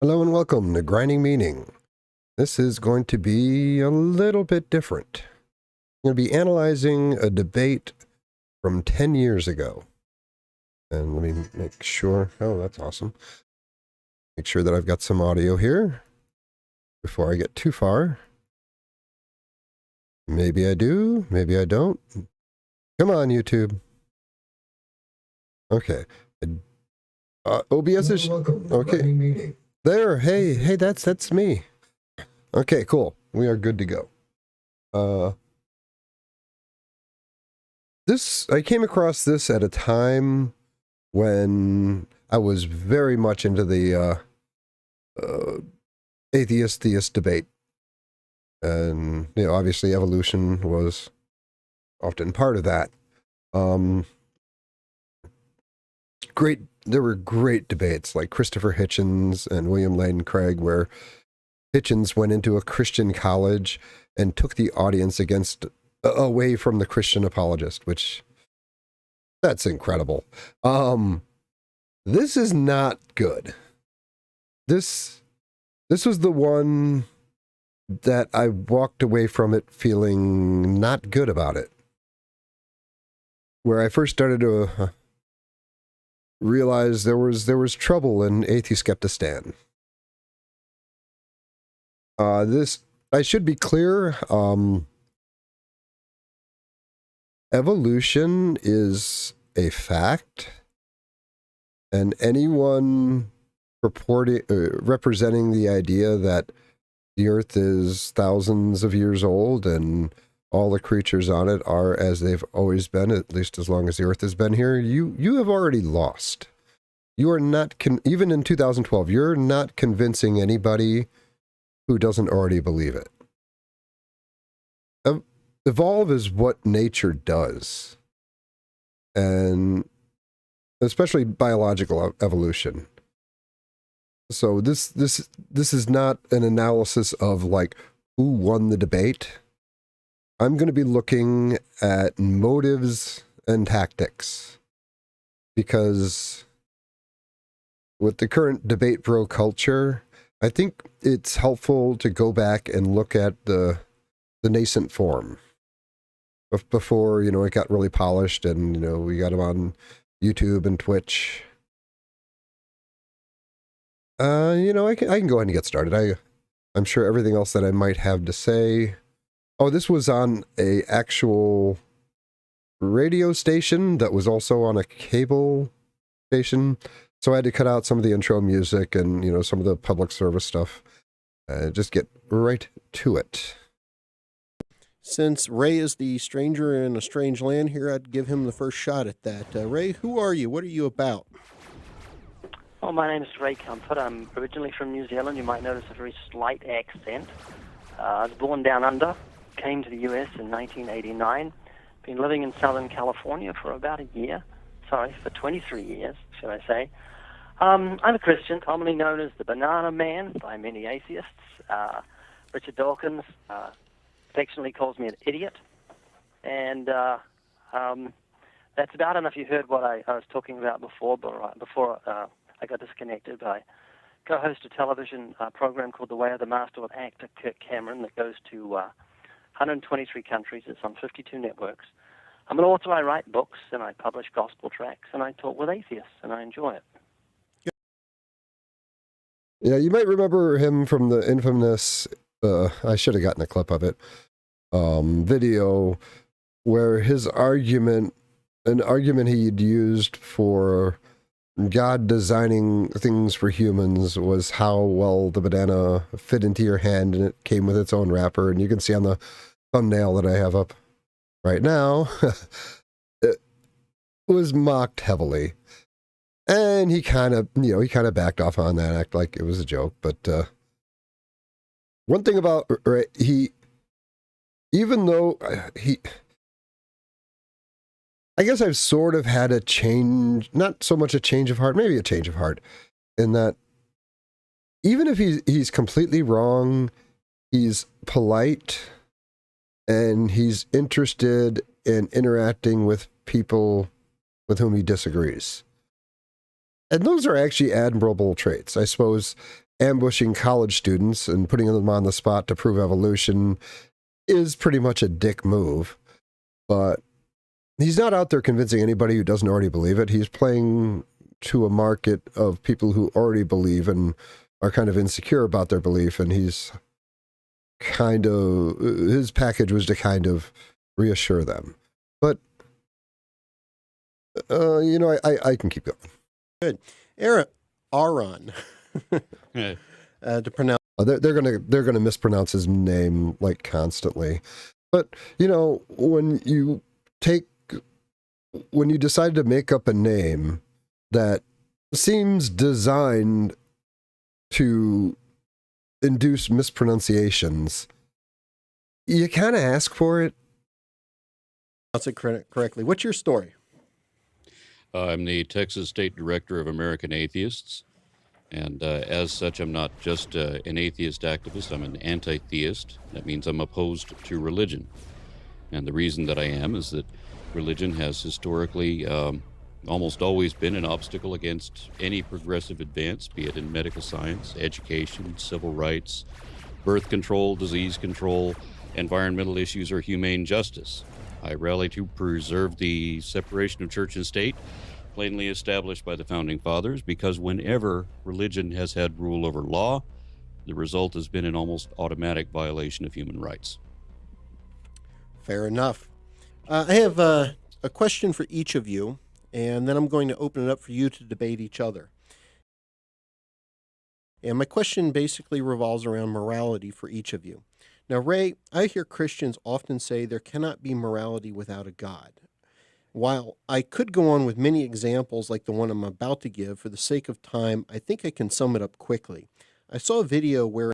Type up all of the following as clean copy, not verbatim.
Hello and welcome to Grinding Meaning. This is going to be a little bit different. I'm going to be analyzing a debate from 10 years ago. And let me make sure. Oh, that's awesome. Make sure that I've got some audio here before I get too far. Maybe I do, maybe I don't. Come on, YouTube. Okay. OBS is... Okay. There, hey, that's me. Okay, cool. We are good to go. I came across this at a time when I was very much into the atheist-theist debate. And, obviously evolution was often part of that. There were great debates like Christopher Hitchens and William Lane Craig, where Hitchens went into a Christian college and took the audience away from the Christian apologist, which that's incredible. This is not good. This was the one that I walked away from it feeling not good about it. Where I first started to realize there was trouble in Atheist-Skeptistan. I should be clear, evolution is a fact, and anyone representing the idea that the Earth is thousands of years old and all the creatures on it are as they've always been, at least as long as the Earth has been here, you have already lost. You are not, even in 2012, you're not convincing anybody who doesn't already believe it. Evolve is what nature does, and especially biological evolution. So this is not an analysis of like who won the debate. I'm going to be looking at motives and tactics, because with the current debate bro culture, I think it's helpful to go back and look at the nascent form before, it got really polished and, we got them on YouTube and Twitch. I can go ahead and get started. I'm sure everything else that I might have to say. Oh, this was on a actual radio station that was also on a cable station. So I had to cut out some of the intro music and, some of the public service stuff. Just get right to it. Since Ray is the stranger in a strange land here, I'd give him the first shot at that. Ray, who are you? What are you about? Well, my name is Ray Comfort. I'm originally from New Zealand. You might notice a very slight accent. I was born down under, came to the U.S. in 1989. Been living in Southern California for about a year. Sorry, for 23 years, should I say. I'm a Christian, commonly known as the Banana Man by many atheists. Richard Dawkins affectionately calls me an idiot. And that's about enough. You heard what I was talking about before I got disconnected. I co-host a television program called The Way of the Master with actor Kirk Cameron that goes to 123 countries. It's on 52 networks. I'm an author. I write books, and I publish gospel tracts, and I talk with atheists, and I enjoy it. Yeah, you might remember him from the infamous, I should have gotten a clip of it, video where an argument he'd used for God designing things for humans was how well the banana fit into your hand, and it came with its own wrapper. And you can see on the thumbnail that I have up right now, it was mocked heavily. And he kind of backed off on that, act like it was a joke. But one thing about I guess I've sort of had a change, not so much a change of heart, maybe a change of heart, in that even if he's completely wrong, he's polite and he's interested in interacting with people with whom he disagrees. And those are actually admirable traits. I suppose ambushing college students and putting them on the spot to prove evolution is pretty much a dick move. But he's not out there convincing anybody who doesn't already believe it. He's playing to a market of people who already believe and are kind of insecure about their belief. And his package was to kind of reassure them. But, I can keep going. Good. Aron. To pronounce. They're gonna mispronounce his name like constantly. But, when you decide to make up a name that seems designed to induce mispronunciations, you kind of ask for it. Pronounce it correctly. What's your story? I'm the Texas State Director of American Atheists, and as such, I'm not just an atheist activist, I'm an anti-theist. That means I'm opposed to religion. And the reason that I am is that religion has historically almost always been an obstacle against any progressive advance, be it in medical science, education, civil rights, birth control, disease control, environmental issues, or humane justice. I rally to preserve the separation of church and state, plainly established by the Founding Fathers, because whenever religion has had rule over law, the result has been an almost automatic violation of human rights. Fair enough. I have a question for each of you, and then I'm going to open it up for you to debate each other. And my question basically revolves around morality for each of you. Now, Ray, I hear Christians often say there cannot be morality without a God. While I could go on with many examples like the one I'm about to give, for the sake of time, I think I can sum it up quickly. I saw a video where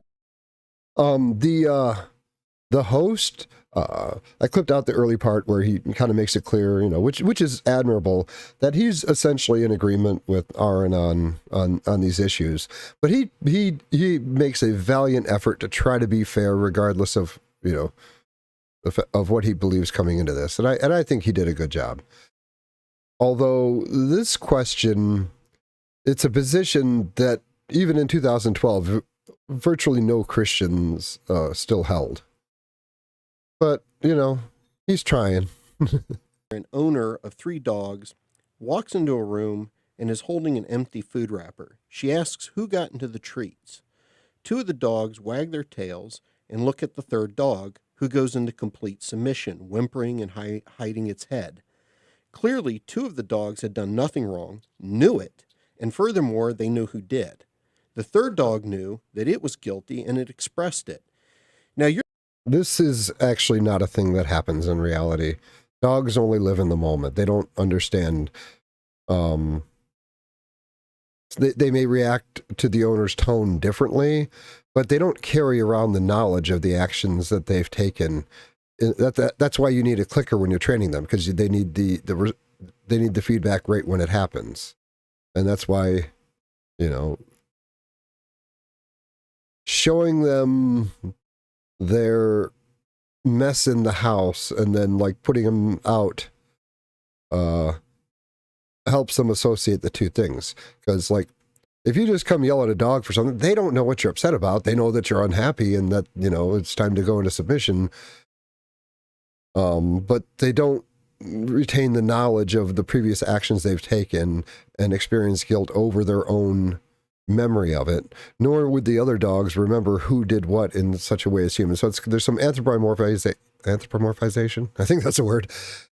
The host, I clipped out the early part where he kind of makes it clear, which is admirable, that he's essentially in agreement with Aron on these issues. But he makes a valiant effort to try to be fair, regardless of of what he believes coming into this, and I think he did a good job. Although this question, it's a position that even in 2012, virtually no Christians still held. But, he's trying. an owner of 3 dogs walks into a room and is holding an empty food wrapper. She asks who got into the treats. 2 of the dogs wag their tails and look at the 3rd dog, who goes into complete submission, whimpering and hiding its head. Clearly, 2 of the dogs had done nothing wrong, knew it, and furthermore, they knew who did. The 3rd dog knew that it was guilty, and it expressed it. Now, This is actually not a thing that happens in reality. Dogs only live in the moment. They don't understand. They may react to the owner's tone differently, but they don't carry around the knowledge of the actions that they've taken. That's why you need a clicker when you're training them, because they need the feedback right when it happens, and that's why, showing them their mess in the house and then putting them out helps them associate the 2 things. Because if you just come yell at a dog for something, they don't know what you're upset about. They know that you're unhappy and that it's time to go into submission, but they don't retain the knowledge of the previous actions they've taken and experience guilt over their own memory of it, nor would the other dogs remember who did what in such a way as humans. So there's some anthropomorphization, I think that's a word,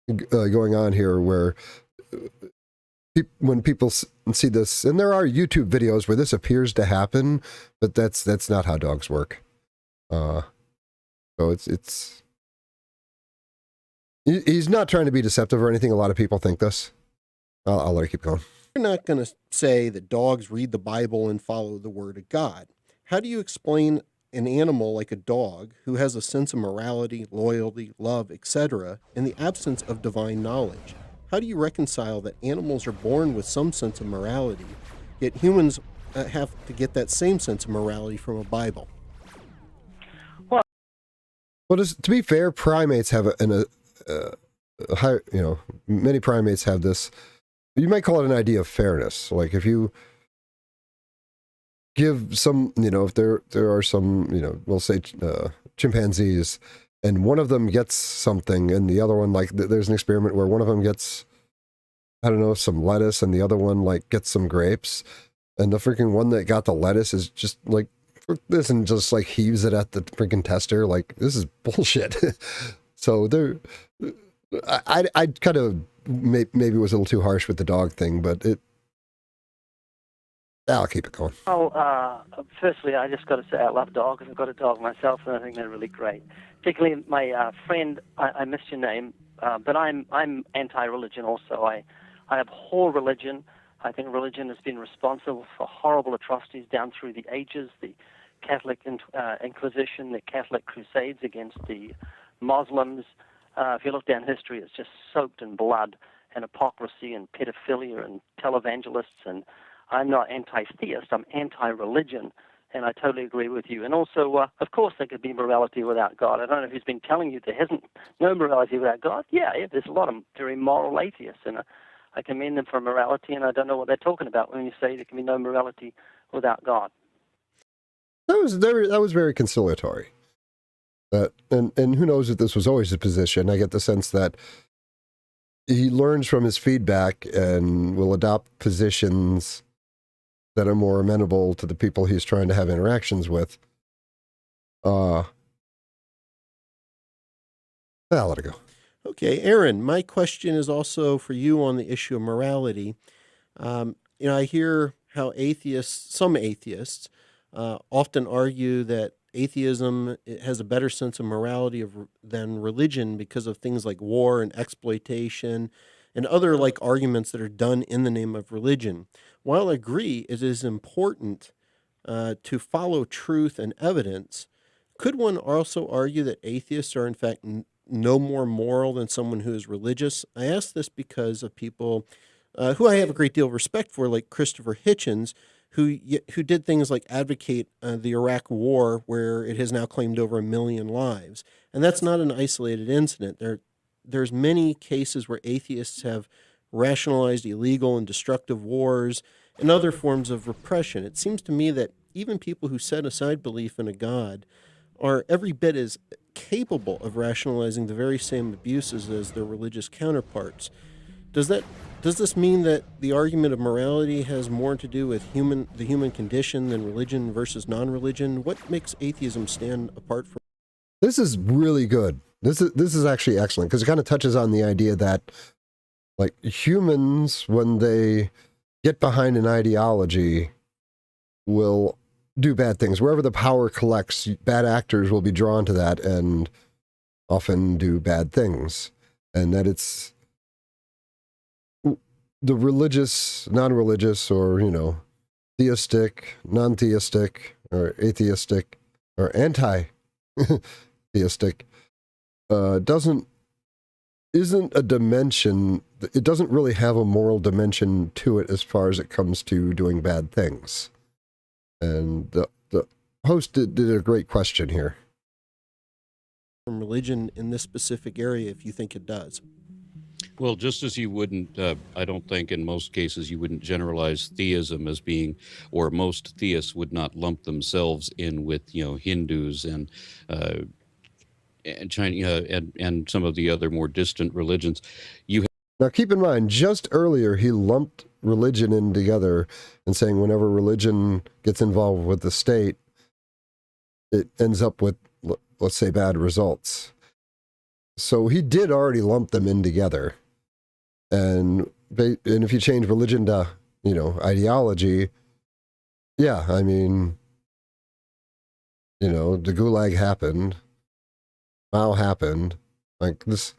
going on here, where when people see this, and there are YouTube videos where this appears to happen, but that's not how dogs work. So he's not trying to be deceptive or anything. A lot of people think this. I'll let it keep going. you're not going to say that dogs read the Bible and follow the Word of God. How do you explain an animal like a dog who has a sense of morality, loyalty, love, etc., in the absence of divine knowledge? How do you reconcile that animals are born with some sense of morality, yet humans have to get that same sense of morality from a Bible? Well, to be fair, primates have a high, many primates have this. You might call it an idea of fairness. Like if you give some, if there are some, we'll say chimpanzees, and one of them gets something, and the other one, like, there's an experiment where one of them gets, I don't know, some lettuce, and the other one, like, gets some grapes, and the freaking one that got the lettuce is just like, this, and just like heaves it at the freaking tester. Like, this is bullshit. So I kind of maybe was a little too harsh with the dog thing, but I'll keep it going. Oh, firstly, I just got to say I love dogs. I've got a dog myself, and I think they're really great. Particularly my friend, I missed your name, but I'm anti-religion also. I abhor religion. I think religion has been responsible for horrible atrocities down through the ages, the Catholic Inquisition, the Catholic Crusades against the Muslims. If you look down history, it's just soaked in blood and hypocrisy and pedophilia and televangelists. And I'm not anti-theist, I'm anti-religion, and I totally agree with you. And also, of course, there could be morality without God. I don't know who's been telling you there isn't no morality without God. Yeah, there's a lot of very moral atheists, and I commend them for morality, and I don't know what they're talking about when you say there can be no morality without God. That was very conciliatory. And who knows if this was always his position. I get the sense that he learns from his feedback and will adopt positions that are more amenable to the people he's trying to have interactions with. I'll let it go. Okay, Aron, my question is also for you on the issue of morality. I hear how some atheists, often argue that atheism has a better sense of morality than religion because of things like war and exploitation and other like arguments that are done in the name of religion. While I agree it is important to follow truth and evidence, could one also argue that atheists are in fact no more moral than someone who is religious? I ask this because of people who I have a great deal of respect for, like Christopher Hitchens, who did things like advocate the Iraq War, where it has now claimed over 1 million lives. And that's not an isolated incident. There's many cases where atheists have rationalized illegal and destructive wars and other forms of repression. It seems to me that even people who set aside belief in a God are every bit as capable of rationalizing the very same abuses as their religious counterparts. Does this mean that the argument of morality has more to do with the human condition than religion versus non-religion? What makes atheism stand apart from? This is really good. This is actually excellent because it kind of touches on the idea that, like, humans, when they get behind an ideology, will do bad things. Wherever the power collects, bad actors will be drawn to that and often do bad things. And that it's the religious, non-religious, or, theistic, non-theistic, or atheistic, or anti-theistic, isn't a dimension. It doesn't really have a moral dimension to it as far as it comes to doing bad things. And the host did a great question here. From religion in this specific area, if you think it does. Well, just as you wouldn't, I don't think in most cases you wouldn't generalize theism as being, or most theists would not lump themselves in with, Hindus and China and some of the other more distant religions. Now, keep in mind, just earlier he lumped religion in together and saying whenever religion gets involved with the state, it ends up with, let's say, bad results. So he did already lump them in together. And if you change religion to, ideology, yeah, I mean, the Gulag happened, Mao happened, like this.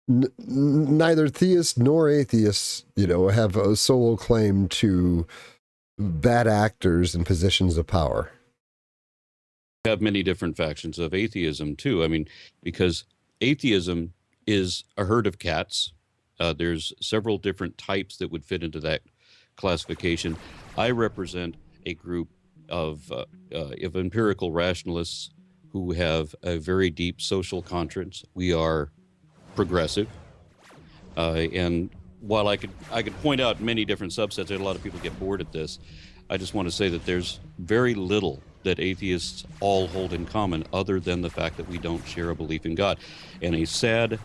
Neither theists nor atheists, have a solo claim to bad actors in positions of power. We have many different factions of atheism too. I mean, because atheism is a herd of cats. There's several different types that would fit into that classification. I represent a group of empirical rationalists who have a very deep social conscience. We are progressive, and while I could point out many different subsets, a lot of people get bored at this. I just want to say that there's very little that atheists all hold in common other than the fact that we don't share a belief in God. And a sad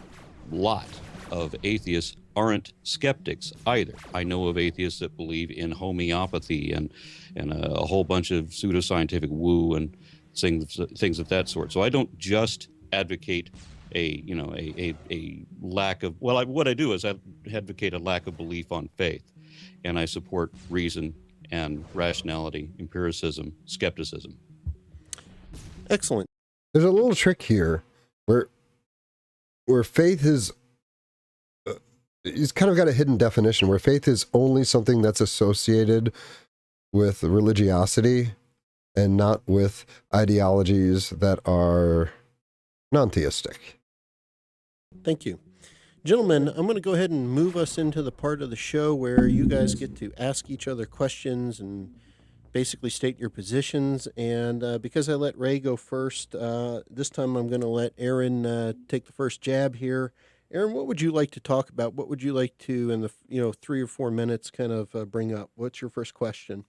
lot of atheists aren't skeptics either. I know of atheists that believe in homeopathy and a whole bunch of pseudoscientific woo and things of that sort. So I don't just advocate a lack of, well, what I do is I advocate a lack of belief on faith, and I support reason and rationality, empiricism, skepticism. Excellent. There's a little trick here where faith is, it's kind of got a hidden definition where faith is only something that's associated with religiosity and not with ideologies that are non-theistic. Thank you. Gentlemen, I'm going to go ahead and move us into the part of the show where you guys get to ask each other questions and basically state your positions. And because I let Ray go first, this time I'm going to let Aron take the first jab here. Aron, what would you like to talk about? What would you like to, in the 3 or 4 minutes, kind of bring up? What's your first question?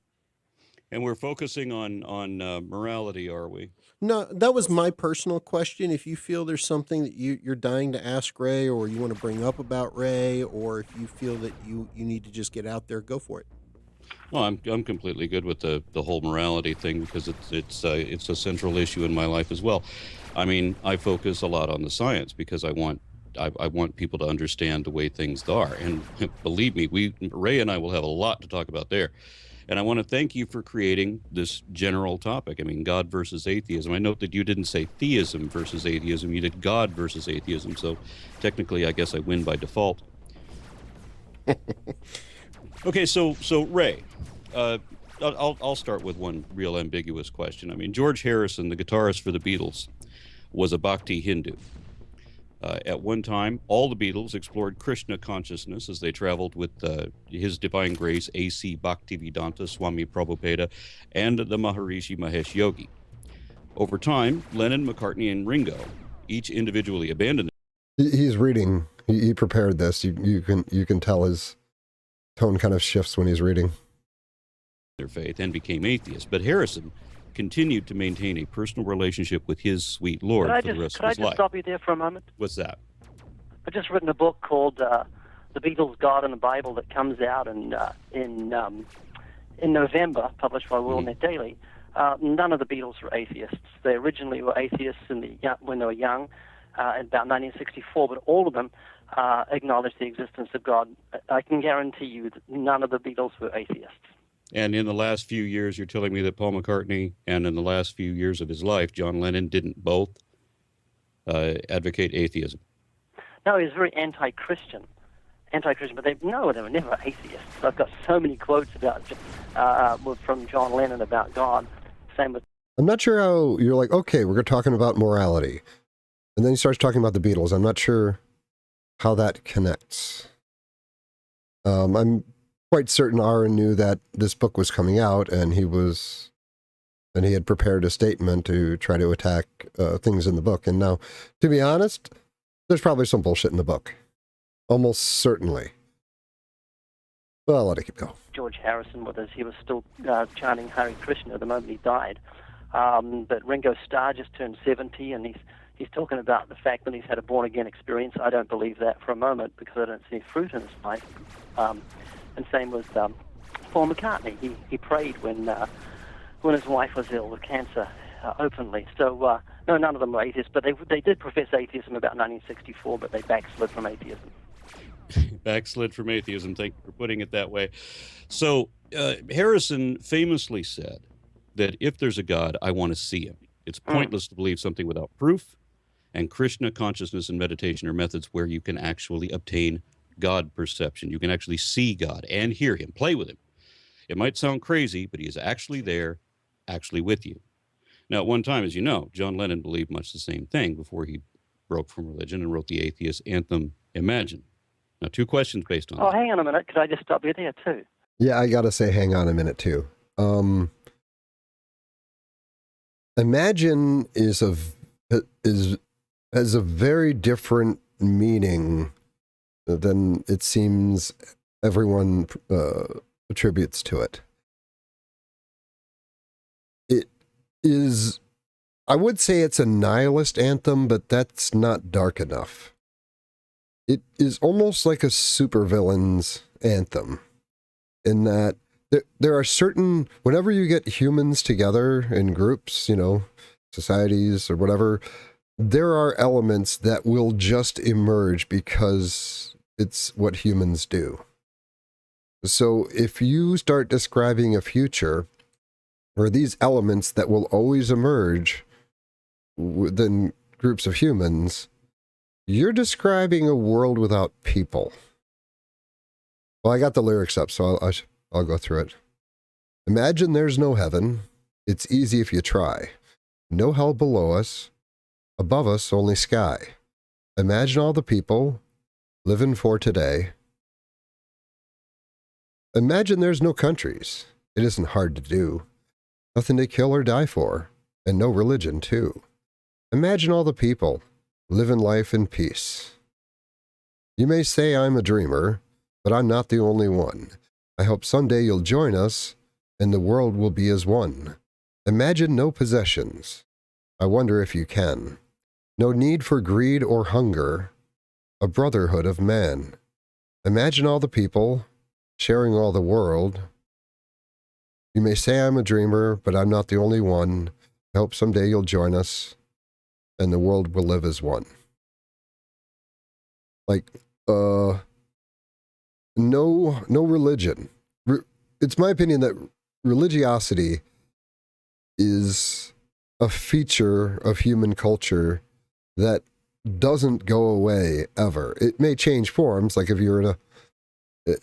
And we're focusing on morality, are we? No, that was my personal question. If you feel there's something that you're dying to ask Ray, or you want to bring up about Ray, or if you feel that you need to just get out there, go for it. Well, I'm completely good with the whole morality thing because it's a central issue in my life as well. I mean, I focus a lot on the science because I want people to understand the way things are. And believe me, Ray and I will have a lot to talk about there. And I want to thank you for creating this general topic. I mean, God versus atheism. I note that you didn't say theism versus atheism. You did God versus atheism. So technically, I guess I win by default. Okay, so Ray, I'll start with one real ambiguous question. I mean, George Harrison, the guitarist for the Beatles, was a Bhakti Hindu. At one time, all the Beatles explored Krishna consciousness as they traveled with His Divine Grace, A.C. Bhaktivedanta Swami Prabhupada, and the Maharishi Mahesh Yogi. Over time, Lennon, McCartney, and Ringo each individually abandoned He's reading. He prepared this. You can tell his tone kind of shifts when he's reading. their faith and became atheists. But Harrison continued to maintain a personal relationship with his sweet Lord for the rest of his life. Could I just stop you there for a moment? What's that? I've just written a book called The Beatles, God and the Bible that comes out in November, published by WorldNet Daily. None of the Beatles were atheists. They originally were atheists when they were young, in about 1964, but all of them acknowledged the existence of God. I can guarantee you that none of the Beatles were atheists. And in the last few years, you're telling me that Paul McCartney and in the last few years of his life, John Lennon didn't both advocate atheism? No, he was very anti-Christian, but they were never atheists. I've got so many quotes about from John Lennon about God. Same with. I'm not sure how you're like, okay, we're talking about morality. And then he starts talking about the Beatles. I'm not sure how that connects. I'm quite certain Aron knew that this book was coming out, and he had prepared a statement to try to attack things in the book. And now, to be honest, there's probably some bullshit in the book. Almost certainly. Well, I'll let it keep going. George Harrison with us. He was still chanting Hare Krishna the moment he died. But Ringo Starr just turned 70, and he's talking about the fact that he's had a born-again experience. I don't believe that for a moment because I don't see fruit in his life. And same with Paul McCartney. He prayed when his wife was ill with cancer openly. So, no, none of them were atheists, but they did profess atheism about 1964, but they backslid from atheism. Backslid from atheism. Thank you for putting it that way. So Harrison famously said that if there's a God, I want to see him. It's pointless to believe something without proof, and Krishna consciousness and meditation are methods where you can actually obtain God perception. You can actually see God and hear him, play with him. It might sound crazy, but he is actually there, actually with you. Now, at one time, as you know, John Lennon believed much the same thing before he broke from religion and wrote the atheist anthem, Imagine. Now, 2 questions based on that. Hang on a minute. Could I just stop you there, too? Yeah, I got to say, hang on a minute, too. Imagine has a very different meaning than it seems everyone attributes to it. is, I would say it's a nihilist anthem, but that's not dark enough. It is almost like a supervillain's anthem in that there are certain, whenever you get humans together in groups, societies or whatever, there are elements that will just emerge because it's what humans do. So if you start describing a future where these elements that will always emerge within groups of humans, you're describing a world without people. Well, I got the lyrics up, so I'll go through it. Imagine there's no heaven. It's easy if you try. No hell below us. Above us, only sky. Imagine all the people living for today. Imagine there's no countries. It isn't hard to do. Nothing to kill or die for, and no religion, too. Imagine all the people living life in peace. You may say I'm a dreamer, but I'm not the only one. I hope someday you'll join us, and the world will be as one. Imagine no possessions. I wonder if you can. No need for greed or hunger. A brotherhood of man. Imagine all the people sharing all the world. You may say I'm a dreamer, but I'm not the only one. I hope someday you'll join us, and the world will live as one. No religion. It's my opinion that religiosity is a feature of human culture that doesn't go away ever. It may change forms, like if you're in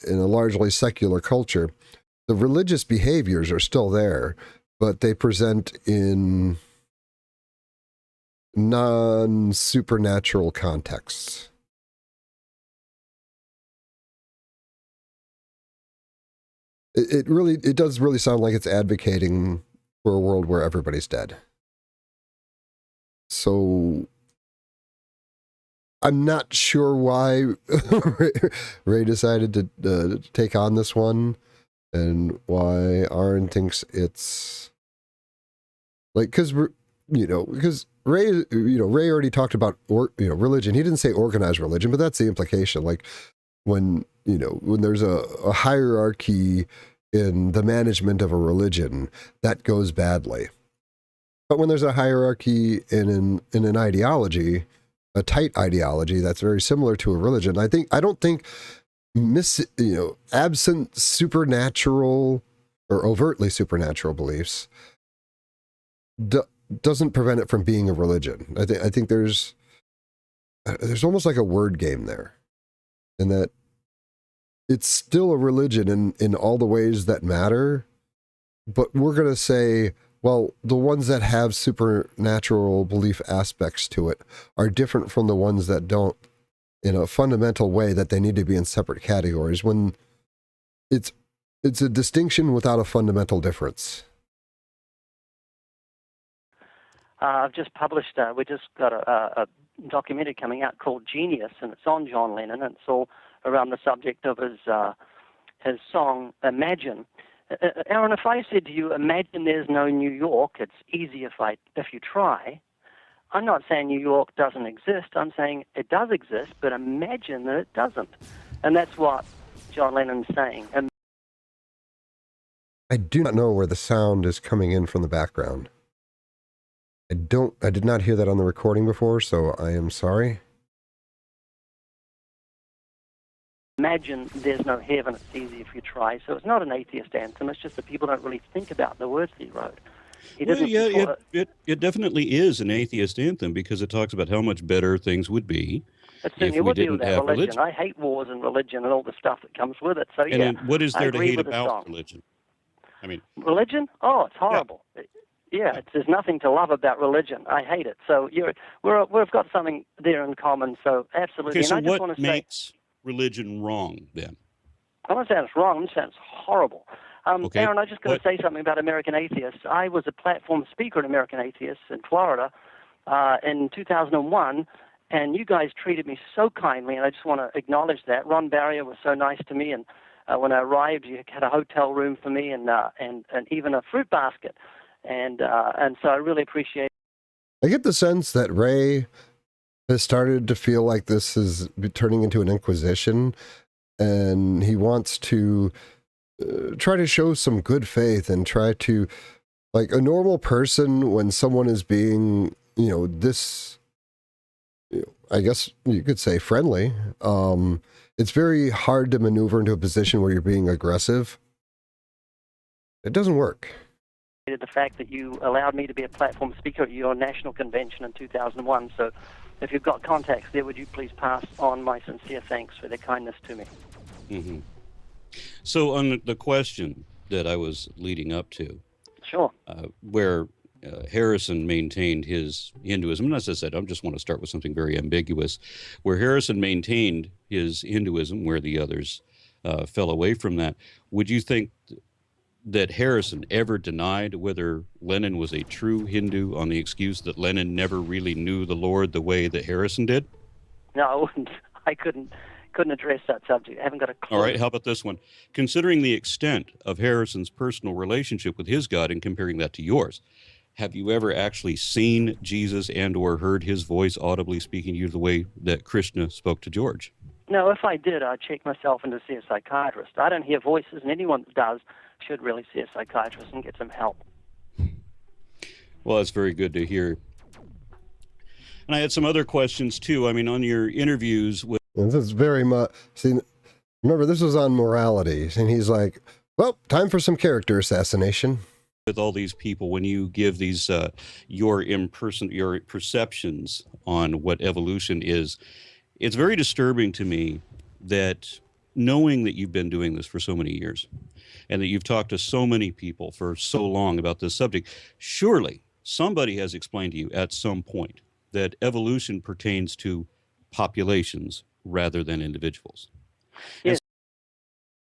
a largely secular culture, the religious behaviors are still there, but they present in non-supernatural contexts. It does really sound like it's advocating for a world where everybody's dead. So I'm not sure why Ray decided to take on this one, and why Aron thinks it's like, because Ray already talked about religion. He didn't say organized religion, but that's the implication. Like when there's a hierarchy in the management of a religion, that goes badly. But when there's a hierarchy in an ideology, a tight ideology that's very similar to a religion, I don't think absent supernatural or overtly supernatural beliefs doesn't prevent it from being a religion. I think there's almost like a word game there, in that it's still a religion in all the ways that matter, but we're going to say, well, the ones that have supernatural belief aspects to it are different from the ones that don't, in a fundamental way, that they need to be in separate categories, when it's a distinction without a fundamental difference. I've just published, we just got a documentary coming out called Genius, and it's on John Lennon, and it's all around the subject of his song, Imagine. Aron, if I said to you, imagine there's no New York, it's easy if you try, I'm not saying New York doesn't exist. I'm saying it does exist, but imagine that it doesn't. And that's what John Lennon's saying. And I do not know where the sound is coming in from the background. I did not hear that on the recording before, so I am sorry. imagine there's no heaven, it's easy if you try. So it's not an atheist anthem, it's just that people don't really think about the words that he wrote. It definitely is an atheist anthem because it talks about how much better things would be if we didn't have religion. I hate wars and religion and all the stuff that comes with it. So and what is there to hate about religion? I mean, religion? Oh, it's horrible. Yeah, there's nothing to love about religion. I hate it. So we've got something there in common. So absolutely. Okay, so and I just what makes religion wrong then? I'm not saying it's wrong. It sounds horrible. Okay. Aron, I just got to say something about American Atheists. I was a platform speaker at American Atheists in Florida in 2001, and you guys treated me so kindly, and I just want to acknowledge that. Ron Barrier was so nice to me, and when I arrived, you had a hotel room for me and even a fruit basket. And so I really appreciate. I get the sense that Ray has started to feel like this is turning into an inquisition, and he wants to try to show some good faith and try to, like a normal person, when someone is being, this, I guess you could say friendly, it's very hard to maneuver into a position where you're being aggressive. It doesn't work. The fact that you allowed me to be a platform speaker at your national convention in 2001. So if you've got contacts there, would you please pass on my sincere thanks for their kindness to me? Mm-hmm. So on the question that I was leading up to, sure, where Harrison maintained his Hinduism, and as I said, I just want to start with something very ambiguous, where Harrison maintained his Hinduism, where the others fell away from that. Would you think that Harrison ever denied whether Lenin was a true Hindu on the excuse that Lenin never really knew the Lord the way that Harrison did? No, I wouldn't. I couldn't address that subject. I haven't got a clue. All right, how about this one? Considering the extent of Harrison's personal relationship with his God and comparing that to yours, have you ever actually seen Jesus and or heard his voice audibly speaking to you the way that Krishna spoke to George? No, if I did, I'd check myself and to see a psychiatrist. I don't hear voices, and anyone that does should really see a psychiatrist and get some help. Well, that's very good to hear. And I had some other questions, too. I mean, on your interviews with... And this is very much... See, remember, this was on morality, and he's like, well, time for some character assassination. With all these people, when you give these your perceptions on what evolution is, it's very disturbing to me that knowing that you've been doing this for so many years and that you've talked to so many people for so long about this subject, surely somebody has explained to you at some point that evolution pertains to populations rather than individuals. Yes.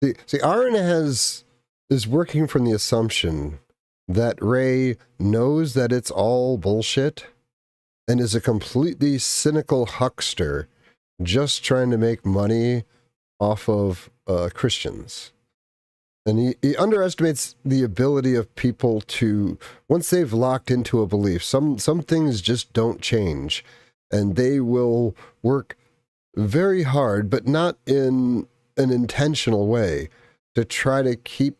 See, Aron is working from the assumption that Ray knows that it's all bullshit and is a completely cynical huckster just trying to make money off of Christians. And he underestimates the ability of people to, once they've locked into a belief, some things just don't change. And they will work very hard, but not in an intentional way, to try to keep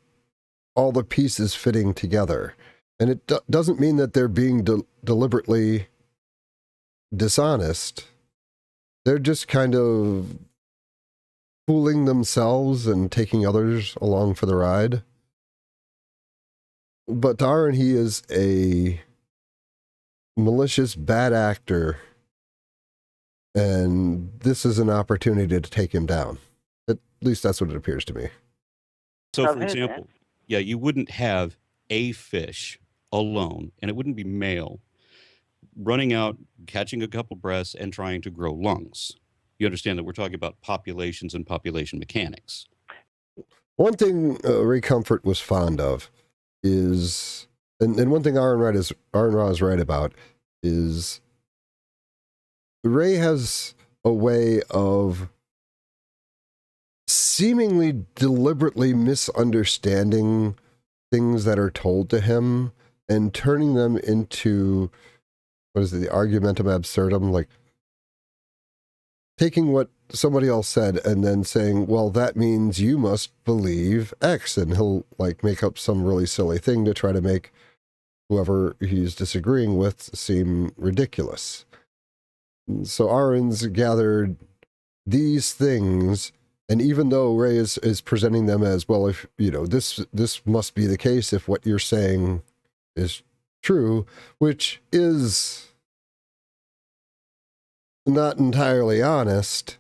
all the pieces fitting together. And it doesn't mean that they're being deliberately dishonest. They're just kind of fooling themselves and taking others along for the ride. But to Aron, he is a malicious, bad actor, and this is an opportunity to take him down. At least that's what it appears to me. So, for example, yeah, you wouldn't have a fish alone, and it wouldn't be male, running out, catching a couple breaths, and trying to grow lungs. You understand that we're talking about populations and population mechanics. One thing Ray Comfort was fond of is, and one thing Aron Ra is right about, is Ray has a way of seemingly deliberately misunderstanding things that are told to him and turning them into, what is it, the argumentum absurdum, like taking what somebody else said and then saying, well, that means you must believe X, and he'll like make up some really silly thing to try to make whoever he's disagreeing with seem ridiculous. So Aron's gathered these things, and even though Ray is presenting them as, well, if this must be the case if what you're saying is true, which is not entirely honest.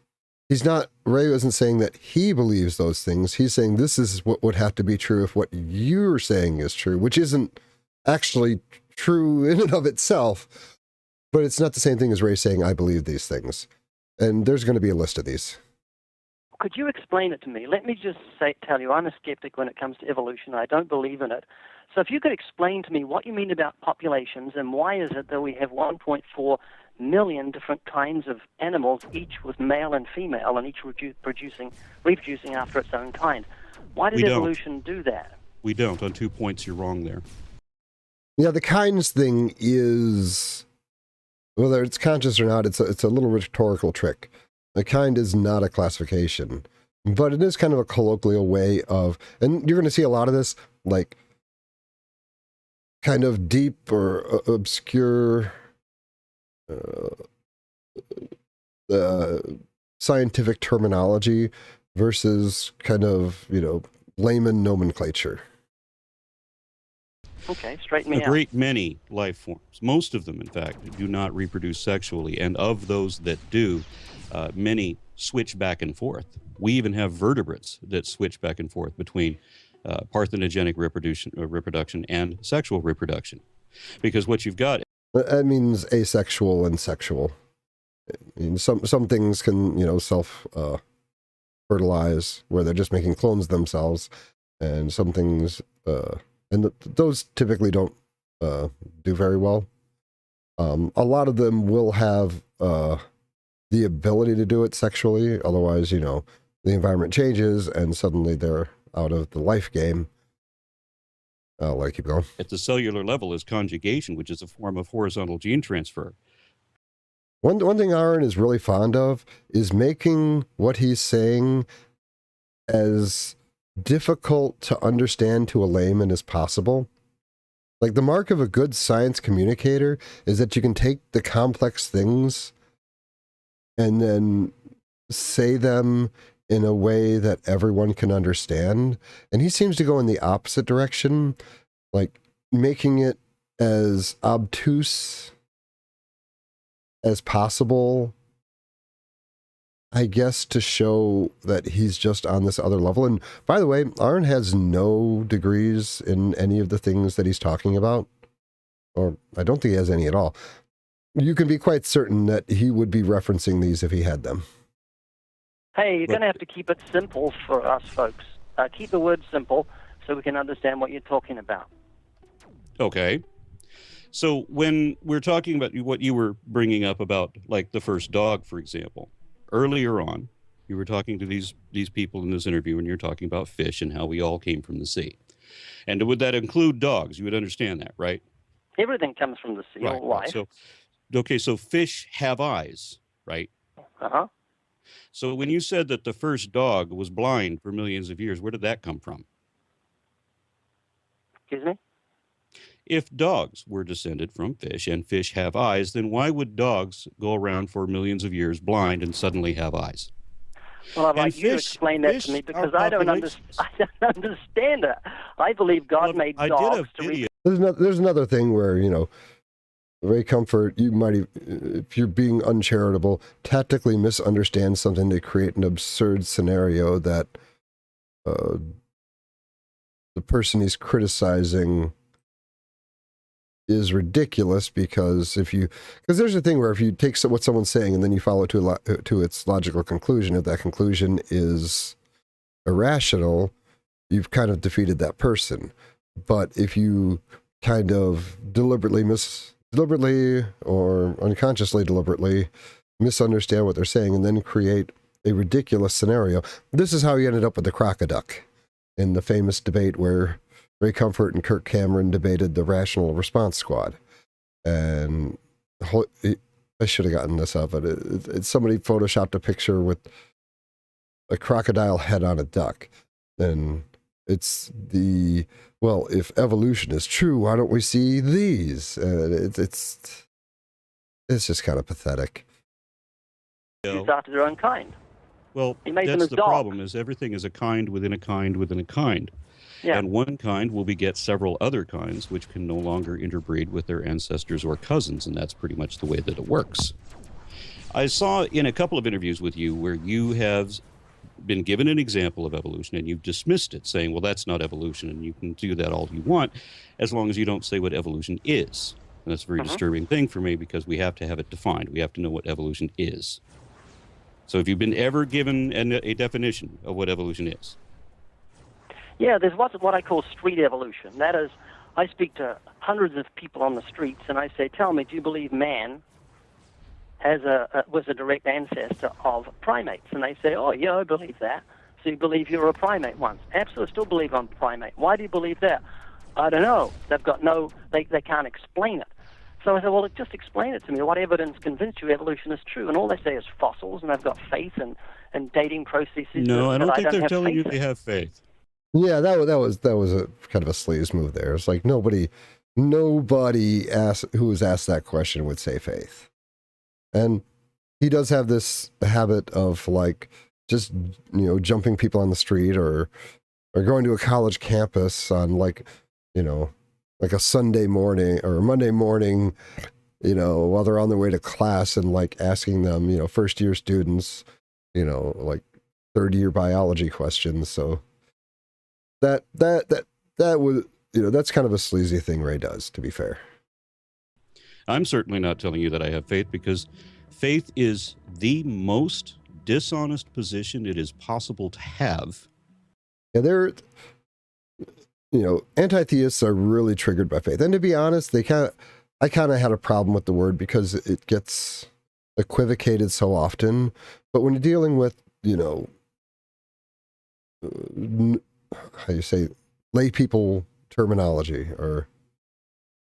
Ray isn't saying that he believes those things. He's saying this is what would have to be true if what you're saying is true, which isn't actually true in and of itself. But it's not the same thing as Ray saying, I believe these things. And there's going to be a list of these. Could you explain it to me? Let me just tell you, I'm a skeptic when it comes to evolution. I don't believe in it. So if you could explain to me what you mean about populations, and why is it that we have 1.4 million different kinds of animals, each with male and female, and each reproducing after its own kind? Why did evolution do that? We don't. On 2 points, you're wrong there. Yeah, the kinds thing is, whether it's conscious or not, it's a little rhetorical trick. The kind is not a classification, but it is kind of a colloquial way of, and you're going to see a lot of this, like, kind of deep or obscure scientific terminology versus kind of, layman nomenclature. Okay, straighten me A out. great many life forms, most of them, in fact, do not reproduce sexually. And of those that do, many switch back and forth. We even have vertebrates that switch back and forth between parthenogenic reproduction and sexual reproduction. Because what you've got... That means asexual and sexual. I mean, some things can, self-fertilize, where they're just making clones themselves, and some things... those typically don't do very well. A lot of them will have the ability to do it sexually. Otherwise, the environment changes and suddenly they're out of the life game. I'll let you go. At the cellular level is conjugation, which is a form of horizontal gene transfer. One thing Aron is really fond of is making what he's saying as difficult to understand to a layman as possible. Like, the mark of a good science communicator is that you can take the complex things and then say them in a way that everyone can understand. And he seems to go in the opposite direction, like making it as obtuse as possible, I guess, to show that he's just on this other level. And by the way, Aron has no degrees in any of the things that he's talking about, or I don't think he has any at all. You can be quite certain that he would be referencing these if he had them. Hey, you're going to have to keep it simple for us folks. Keep the words simple so we can understand what you're talking about. Okay. So when we're talking about what you were bringing up about, like, the first dog, for example, earlier on, you were talking to these people in this interview, and you're talking about fish and how we all came from the sea. And would that include dogs? You would understand that, right? Everything comes from the sea, Right. all life. So fish have eyes, right? Uh-huh. So when you said that the first dog was blind for millions of years, where did that come from? Excuse me? If dogs were descended from fish and fish have eyes, then why would dogs go around for millions of years blind and suddenly have eyes? Well, I'd like And you to fish- explain that fish to me, are because I don't populations. understand it. I believe God Well, made I did dogs a to video. There's another thing where, Ray Comfort, you might, if you're being uncharitable, tactically misunderstand something to create an absurd scenario that the person he's criticizing is ridiculous, because there's a thing where if you take what someone's saying and then you follow it to its logical conclusion, if that conclusion is irrational, you've kind of defeated that person. But if you kind of deliberately or unconsciously deliberately misunderstand what they're saying and then create a ridiculous scenario, this is how he ended up with the crocoduck in the famous debate where Ray Comfort and Kirk Cameron debated the Rational Response Squad. And I should have gotten this up, but somebody photoshopped a picture with a crocodile head on a duck. And it's if evolution is true, why don't we see these? It's just kind of pathetic. Choose after their own kind. Well, He made them that's as the dogs. problem, is everything is a kind within a kind within a kind. Yeah. And one kind will beget several other kinds, which can no longer interbreed with their ancestors or cousins, and that's pretty much the way that it works. I saw in a couple of interviews with you where you have been given an example of evolution and you've dismissed it, saying, well, that's not evolution, and you can do that all you want as long as you don't say what evolution is. And that's a very disturbing thing for me, because we have to have it defined. We have to know what evolution is. So have you been ever given a definition of what evolution is? Yeah, there's what I call street evolution. That is, I speak to hundreds of people on the streets, and I say, tell me, do you believe man was a direct ancestor of primates? And they say, oh, yeah, I believe that. So you believe you're a primate once? Absolutely, still believe I'm a primate. Why do you believe that? I don't know. They've got no, they can't explain it. So I said, well, just explain it to me. What evidence convinced you evolution is true? And all they say is fossils, and they've got faith and dating processes. No, I don't think they're telling you faith they in. have faith. Yeah, that was a kind of a sleaze move there. It's like nobody who was asked that question would say faith. And he does have this habit of like just, jumping people on the street or going to a college campus on like a Sunday morning or a Monday morning, while they're on their way to class and like asking them, first year students, like third year biology questions. So that was, that's kind of a sleazy thing Ray does, to be fair. I'm certainly not telling you that I have faith, because faith is the most dishonest position it is possible to have. Yeah, anti-theists are really triggered by faith. And to be honest, I kind of had a problem with the word because it gets equivocated so often. But when you're dealing with, how you say, lay people terminology or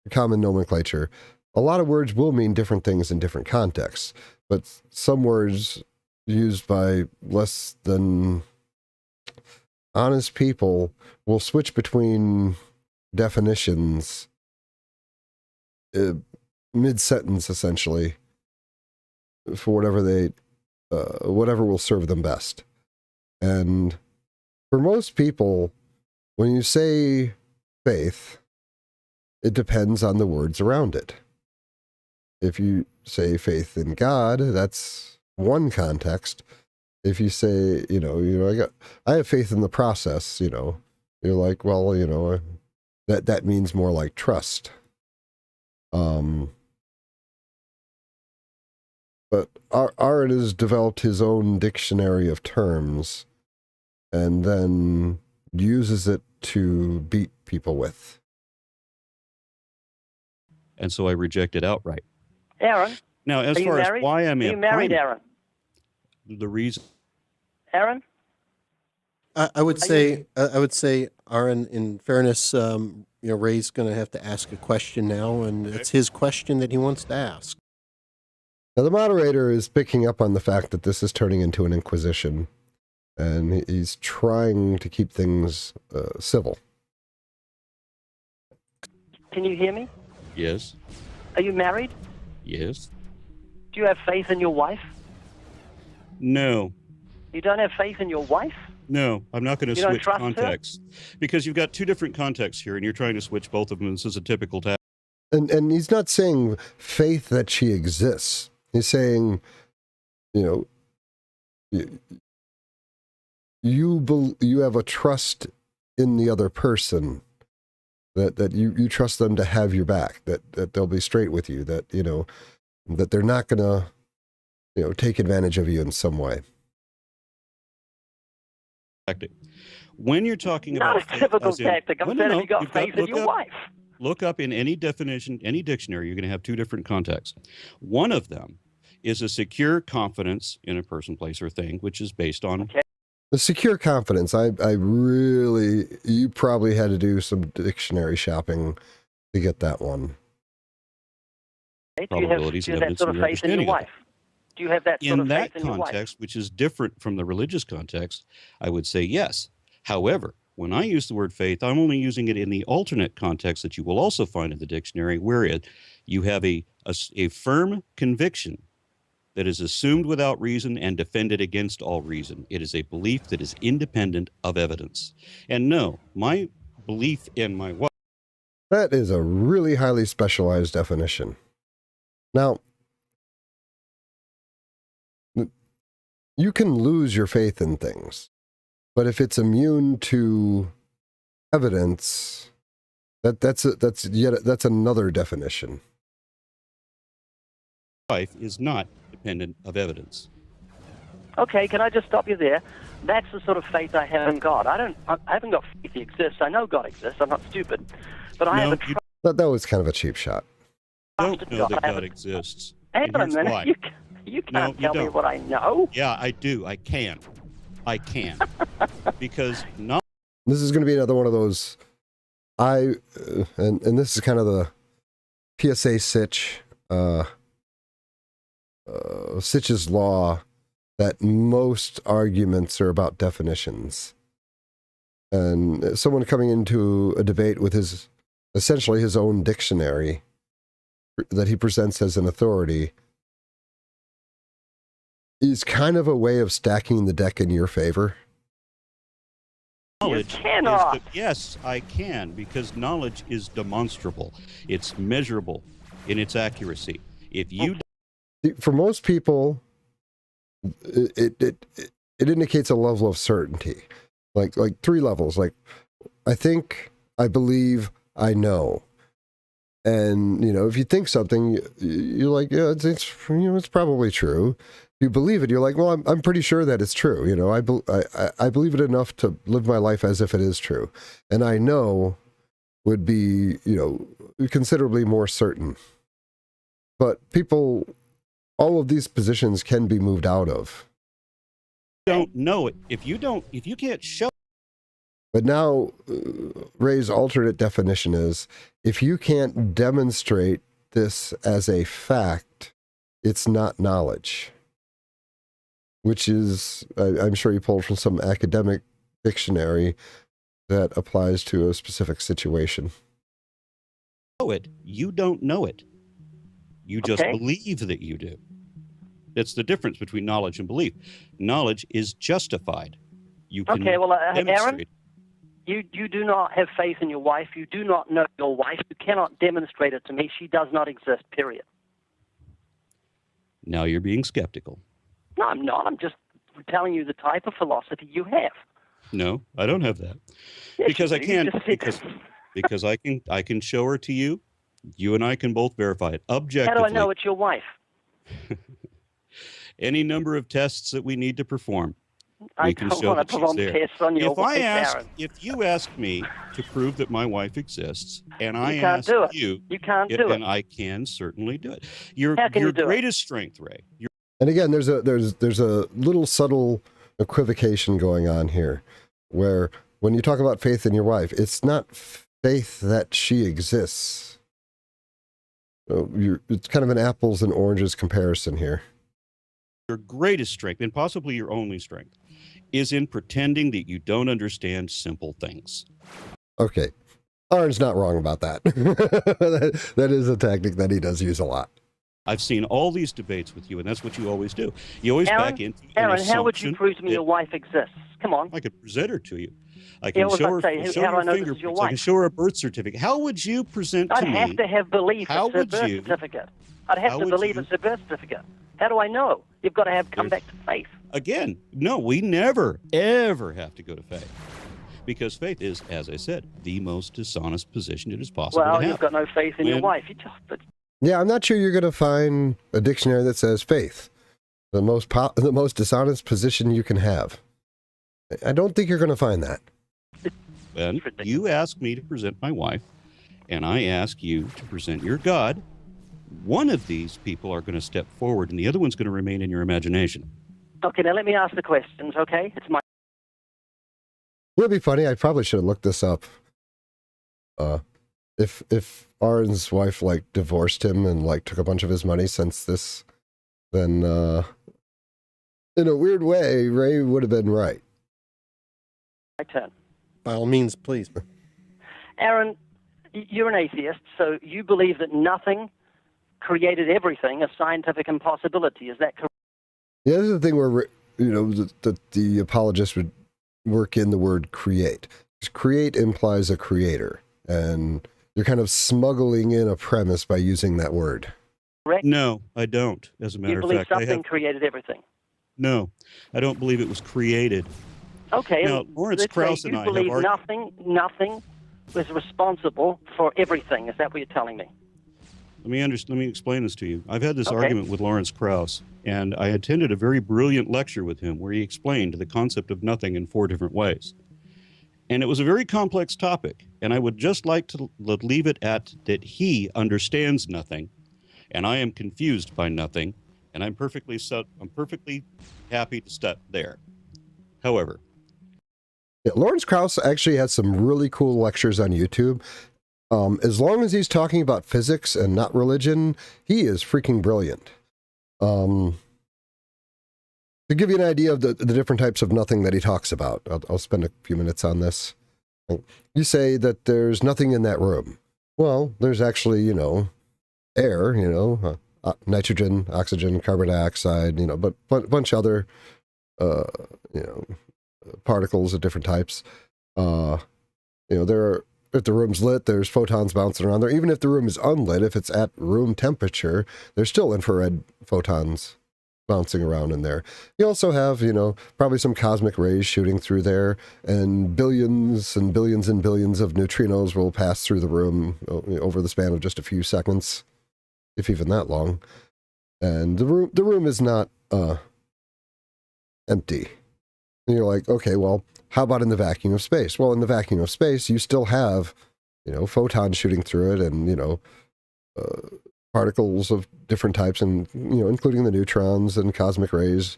common nomenclature, a lot of words will mean different things in different contexts. But some words used by less than honest people will switch between definitions mid-sentence, essentially, for whatever will serve them best. And for most people, when you say faith, it depends on the words around it. If you say faith in God, that's one context. If you say, I have faith in the process, you're like, well, that means more like trust. But Aron has developed his own dictionary of terms and then uses it to beat people with. And so I reject it outright. Aron, Now, as are you far as married? why I'm Are you married, Aron? the reason. Aron? I would say, Aron, in fairness, Ray's going to have to ask a question now, and it's his question that he wants to ask. Now, the moderator is picking up on the fact that this is turning into an inquisition, and he's trying to keep things civil. Can you hear me? Yes. Are you married? Yes. Do you have faith in your wife? No. You don't have faith in your wife? No, I'm not going to You don't switch trust her? contexts, because you've got two different contexts here, and you're trying to switch both of them. This is a typical task. And he's not saying faith that she exists. He's saying, you have a trust in the other person, that you trust them to have your back, that they'll be straight with you, that, that they're not going to, take advantage of you in some way. When you're talking Not about a typical tactic. I'm saying if you got you've faith in your wife. Look up in any definition, any dictionary, you're going to have two different contexts. One of them is a secure confidence in a person, place, or thing, which is based on... Okay. The secure confidence, you probably had to do some dictionary shopping to get that one. Do you Probabilities have and that evidence sort and of faith in your understanding of wife? Do you have that sort In of that faith in your wife? context, which is different from the religious context, I would say yes. However, when I use the word faith, I'm only using it in the alternate context that you will also find in the dictionary, where you have a firm conviction that is assumed without reason and defended against all reason. It is a belief that is independent of evidence. And no, my belief in my wife... That is a really highly specialized definition. Now, you can lose your faith in things, but if it's immune to evidence, that's another definition. Life is not dependent of evidence. Okay, can I just stop you there? That's the sort of faith I have in God. I haven't got faith He exists. I know God exists. I'm not stupid, but I have a trust. That was kind of a cheap shot. I don't know that God exists. Hang on a And here's why. minute. You can't tell me what I know. Yeah, I do. I can. Because not... This is going to be another one of those and this is kind of the PSA Sitch's law, that most arguments are about definitions. And someone coming into a debate with essentially his own dictionary that he presents as an authority is kind of a way of stacking the deck in your favor. Knowledge cannot. Yes, I can, because knowledge is demonstrable. It's measurable in its accuracy. If you For most people, it indicates a level of certainty, like 3 levels. Like, I think, I believe, I know. And if you think something, you're like, yeah, it's probably true. You believe it, you're like, well, I'm pretty sure that it's true. I believe it enough to live my life as if it is true. And I know would be, considerably more certain. But people, all of these positions can be moved out of. don't know it, if you can't show. But now, Ray's alternate definition is, if you can't demonstrate this as a fact, it's not knowledge. Which is, I'm sure he pulled from some academic dictionary that applies to a specific situation. You don't know it. You just believe that you do. It's the difference between knowledge and belief. Knowledge is justified. You can Aron, demonstrate. you do not have faith in your wife. You do not know your wife. You cannot demonstrate it to me. She does not exist, period. Now you're being skeptical. No, I'm not. I'm just telling you the type of philosophy you have. No, I don't have that. Yes, because I you can. just said Because I can show her to you. You and I can both verify it objectively. How do I know it's your wife? Any number of tests that we need to perform. I don't want to perform tests on your wife, Aron. If you ask me to prove that my wife exists, and I can't ask do it. you, You can't do then it. I can certainly do it. Your How can you do it? greatest strength, Ray. And again, there's a little subtle equivocation going on here, where when you talk about faith in your wife, it's not faith that she exists. So it's kind of an apples and oranges comparison here. Your greatest strength, and possibly your only strength, is in pretending that you don't understand simple things. Okay. Aron's not wrong about that. That is a tactic that he does use a lot. I've seen all these debates with you, and that's what you always do. You always Aron, back into an Aron, how would you assumption prove to me that- your wife exists? Come on. I could present her to you. I Yeah, can what show was her, I saying? show How do her I know this is your fingerprints. I can wife? show her a birth certificate. How would you present to I'd me? have to have belief How it's a would birth you- certificate. I'd have how to would believe you- it's a birth certificate. How do I know? You've got to have come back to faith. Again, no, we never, ever have to go to faith. Because faith is, as I said, the most dishonest position it is possible Well, to you've have. got no faith in your When- wife. Yeah, I'm not sure you're going to find a dictionary that says faith, the most dishonest position you can have. I don't think you're going to find that. When you ask me to present my wife, and I ask you to present your God, one of these people are going to step forward, and the other one's going to remain in your imagination. Okay, now let me ask the questions, okay? It's my... Would it be funny? I probably should have looked this up. If Aron's wife divorced him and took a bunch of his money since this, then in a weird way, Ray would have been right. My turn. By all means, please. Aron, you're an atheist, so you believe that nothing created everything, a scientific impossibility. Is that correct? Yeah, this is the thing where the apologists would work in the word create. Create implies a creator, and you're kind of smuggling in a premise by using that word. Correct? No, I don't. As a matter You of believe fact, something created everything. No, I don't believe it was created. Okay, Now, Lawrence let's Krauss say and you I have believe argued. nothing was responsible for everything. Is that what you're telling me? Let me explain this to you. I've had this Okay. argument with Lawrence Krauss, and I attended a very brilliant lecture with him where he explained the concept of nothing in 4 different ways. And it was a very complex topic, and I would just like to leave it at that he understands nothing, and I am confused by nothing, and I'm perfectly happy to stop there. However, Yeah, Lawrence Krauss actually has some really cool lectures on YouTube. As long as he's talking about physics and not religion, he is freaking brilliant. To give you an idea of the different types of nothing that he talks about, I'll spend a few minutes on this. You say that there's nothing in that room. Well, there's actually, air, nitrogen, oxygen, carbon dioxide, but a bunch of other, particles of different types. There are, if the room's lit, there's photons bouncing around there. Even if the room is unlit, if it's at room temperature, there's still infrared photons bouncing around in there. You also have, probably some cosmic rays shooting through there, and billions and billions and billions of neutrinos will pass through the room over the span of just a few seconds, if even that long. And the room is not empty. And you're like, okay, well, how about in the vacuum of space? Well, in the vacuum of space, you still have, photons shooting through it, and particles of different types, and including the neutrons and cosmic rays.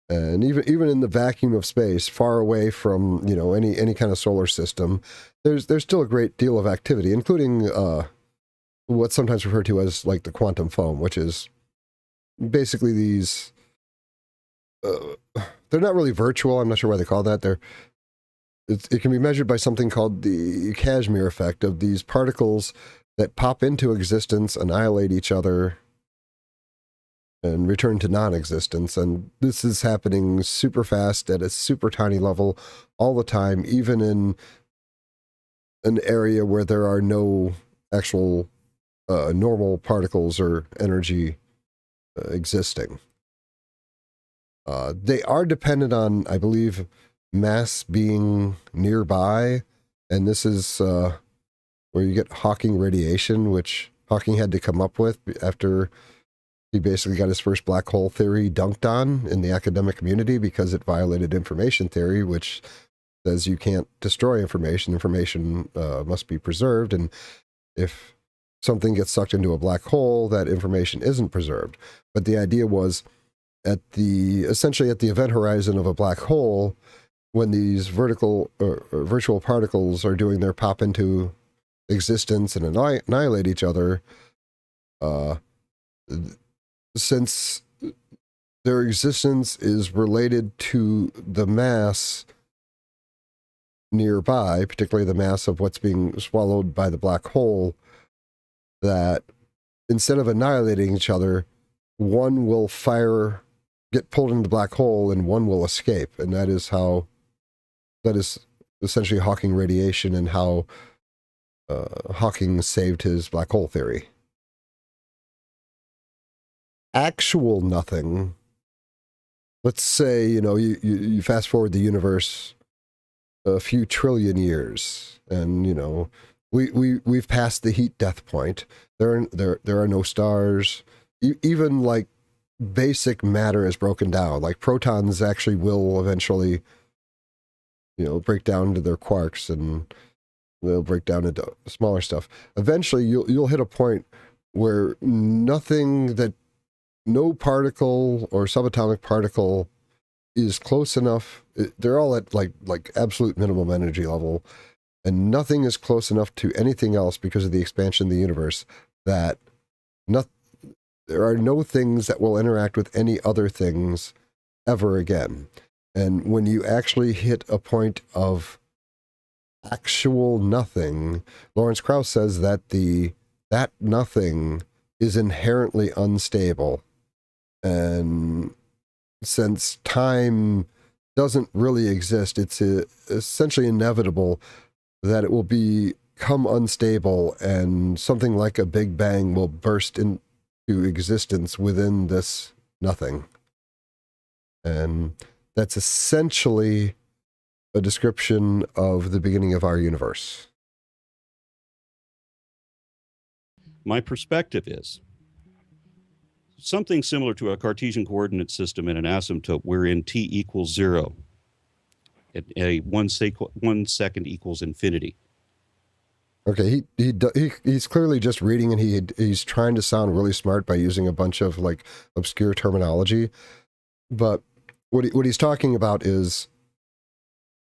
And even in the vacuum of space, far away from any kind of solar system, there's still a great deal of activity, including what's sometimes referred to as like the quantum foam, which is basically these. They're not really virtual. I'm not sure why they call that. It can be measured by something called the Kashmir effect, of these particles that pop into existence, annihilate each other, and return to non-existence. And this is happening super fast at a super tiny level all the time, even in an area where there are no actual normal particles or energy existing. They are dependent on, I believe, mass being nearby, and this is where you get Hawking radiation, which Hawking had to come up with after he basically got his first black hole theory dunked on in the academic community because it violated information theory, which says you can't destroy information. Information must be preserved, and if something gets sucked into a black hole, that information isn't preserved. But the idea was, essentially at the event horizon of a black hole, when these vertical or virtual particles are doing their pop into existence and annihilate each other, since their existence is related to the mass nearby, particularly the mass of what's being swallowed by the black hole, that instead of annihilating each other, one will get pulled into the black hole and one will escape. And that is essentially Hawking radiation, and how Hawking saved his black hole theory. Actual nothing, let's say, you fast forward the universe a few trillion years, and, we've passed the heat death point. There are no stars. Even like basic matter is broken down. Like protons actually will eventually, break down into their quarks, and they'll break down into smaller stuff. Eventually, you'll hit a point where no particle or subatomic particle is close enough. They're all at like absolute minimum energy level, and nothing is close enough to anything else because of the expansion of the universe that there are no things that will interact with any other things ever again. And when you actually hit a point of actual nothing, Lawrence Krauss says that that nothing is inherently unstable. And since time doesn't really exist, it's essentially inevitable that it will become unstable, and something like a Big Bang will burst into existence within this nothing. And that's essentially a description of the beginning of our universe. My perspective is something similar to a Cartesian coordinate system in an asymptote wherein t equals 0. At 1 second equals infinity. Okay, he's clearly just reading, and he's trying to sound really smart by using a bunch of like obscure terminology. But what he's talking about is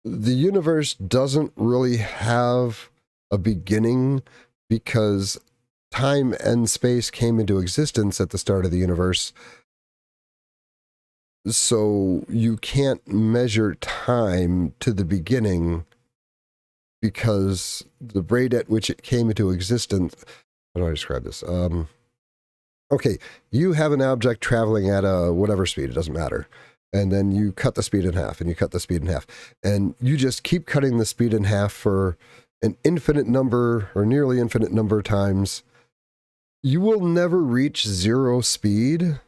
the universe doesn't really have a beginning because time and space came into existence at the start of the universe. So you can't measure time to the beginning because the rate at which it came into existence. How do I describe this? Okay, you have an object traveling at a whatever speed, it doesn't matter. And then you cut the speed in half, and you cut the speed in half. And you just keep cutting the speed in half for an infinite number or nearly infinite number of times. You will never reach zero speed.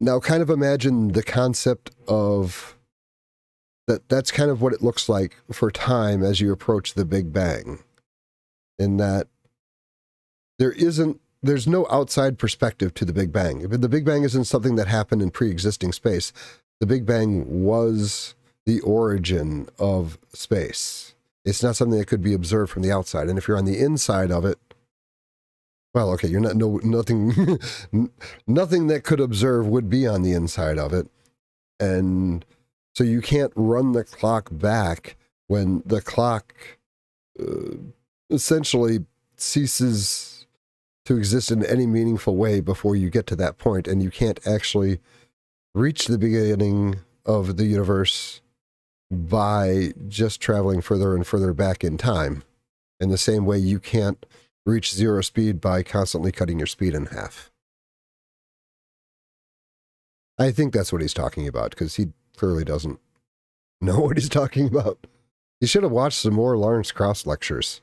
Now, kind of imagine the concept of that's kind of what it looks like for time as you approach the Big Bang. In that there's no outside perspective to the Big Bang. The Big Bang isn't something that happened in pre-existing space. The Big Bang was the origin of space. It's not something that could be observed from the outside. And if you're on the inside of it, well, okay, you're nothing nothing that could observe would be on the inside of it. And so you can't run the clock back when the clock essentially ceases to exist in any meaningful way before you get to that point, and you can't actually reach the beginning of the universe by just traveling further and further back in time. In the same way you can't reach zero speed by constantly cutting your speed in half. I think that's what he's talking about, because he clearly doesn't know what he's talking about. He should have watched some more Lawrence Krauss lectures.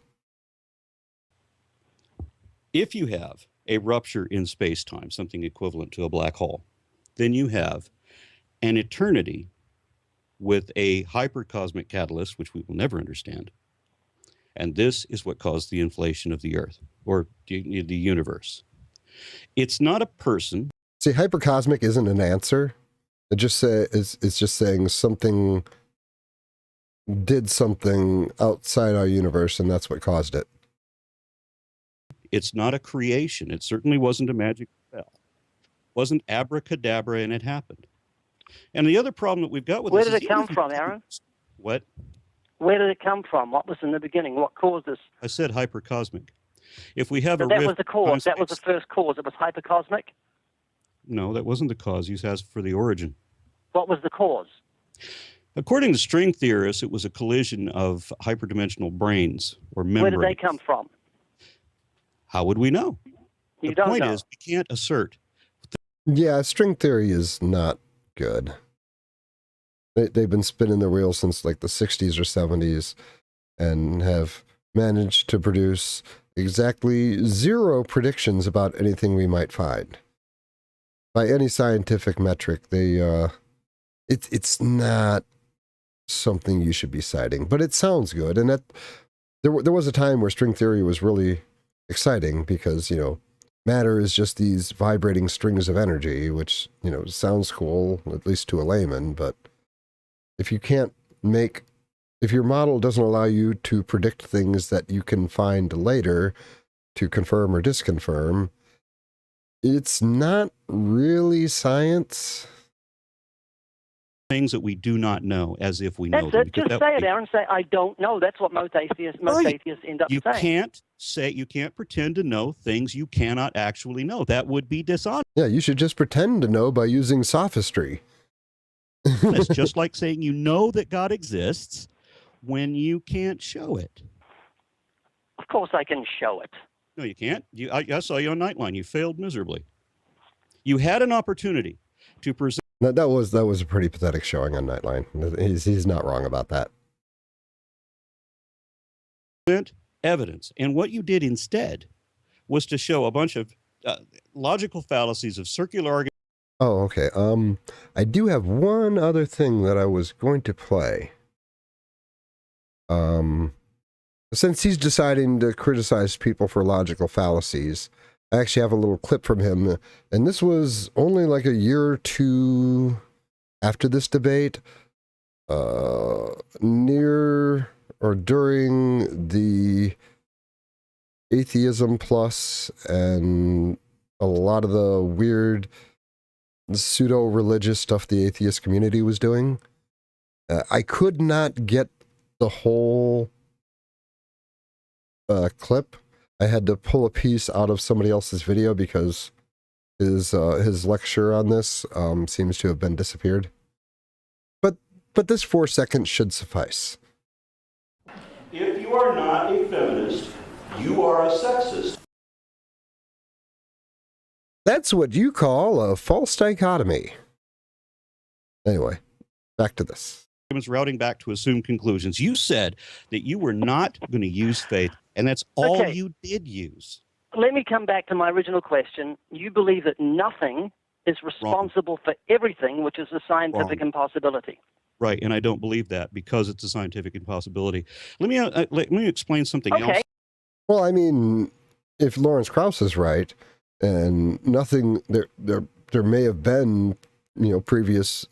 If you have a rupture in space-time, something equivalent to a black hole, then you have an eternity with a hypercosmic catalyst, which we will never understand. And this is what caused the inflation of the Earth, or the universe. It's not a person. See, hypercosmic isn't an answer. It's just saying something did something outside our universe, and that's what caused it. It's not a creation. It certainly wasn't a magic spell. It wasn't abracadabra and it happened. And the other problem that we've got with Where this did is it come from, Aron? What? Where did it come from? What was in the beginning? What caused this? I said hypercosmic. If we have So a that rift was the cause. That was the first cause. It was hypercosmic. No, that wasn't the cause. You asked for the origin. What was the cause? According to string theorists, it was a collision of hyperdimensional brains or membranes. Where did they come from? How would we know? You the don't point know. is, we can't assert. Yeah, string theory is not good. They've been spinning their wheels since like the 60s or 70s and have managed to produce exactly zero predictions about anything we might find. By any scientific metric, it's not something you should be citing, but it sounds good. And there was a time where string theory was really exciting because, matter is just these vibrating strings of energy, which, sounds cool, at least to a layman, but if your model doesn't allow you to predict things that you can find later to confirm or disconfirm, it's not really science. Things that we do not know as if we know That's them. it. Just say it, Aron. Say, I don't know. That's what most atheists end up saying. You can't pretend to know things you cannot actually know. That would be dishonest. Yeah, you should just pretend to know by using sophistry. It's just like saying you know that God exists when you can't show it. Of course I can show it. No, you can't. I saw you on Nightline. You failed miserably. You had an opportunity to present. That was a pretty pathetic showing on Nightline. He's not wrong about that. Evidence. And what you did instead was to show a bunch of logical fallacies of circular arguments. Oh, okay. I do have one other thing that I was going to play. Since he's deciding to criticize people for logical fallacies, I actually have a little clip from him, and this was only like a year or two after this debate, near or during the Atheism Plus and a lot of the weird pseudo-religious stuff the atheist community was doing. I could not get the whole clip. I had to pull a piece out of somebody else's video because his lecture on this seems to have been disappeared. But this 4 seconds should suffice. If you are not a feminist, you are a sexist. That's what you call a false dichotomy. Anyway, back to this. Routing back to assumed conclusions. You said that you were not going to use faith, and that's all Okay. you did use. Let me come back to my original question. You believe that nothing is responsible for everything, which is a scientific impossibility. Right, and I don't believe that because it's a scientific impossibility. Let me explain something Okay. else. Well, I mean, if Lawrence Krauss is right, and nothing there may have been, previous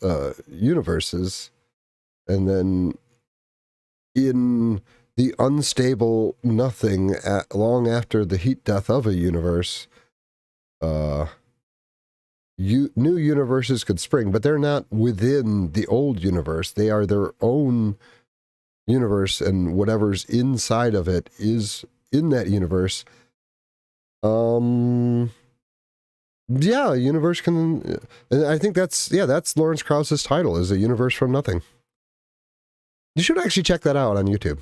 universes, and then in the unstable nothing long after the heat death of a universe, new universes could spring, but they're not within the old universe. They are their own universe, and whatever's inside of it is in that universe. Yeah, a universe can, and I think that's Lawrence Krauss's title, is A Universe from Nothing. You should actually check that out on YouTube.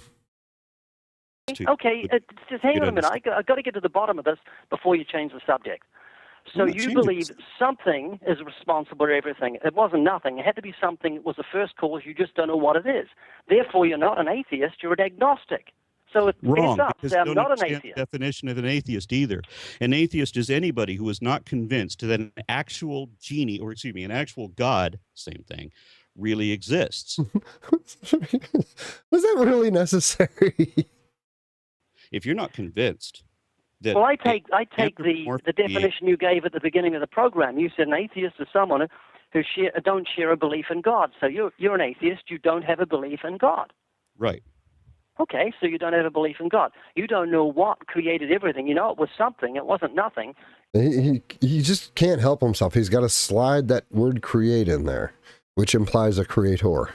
Okay, just hang on a minute. I've got to get to the bottom of this before you change the subject. So you believe something is responsible for everything. It wasn't nothing. It had to be something that was the first cause. You just don't know what it is. Therefore, you're not an atheist. You're an agnostic. So it's Wrong, up. because Say, you I'm don't not an understand atheist. the definition of an atheist either. An atheist is anybody who is not convinced that an actual genie, or excuse me, an actual God, same thing, really exists. Was that really necessary? If you're not convinced that... Well, I take the definition you gave at the beginning of the program. You said an atheist is someone who don't share a belief in God. So you're an atheist. You don't have a belief in God. Right. Okay, so you don't have a belief in God. You don't know what created everything. You know it was something. It wasn't nothing. He just can't help himself. He's got to slide that word create in there, which implies a creator.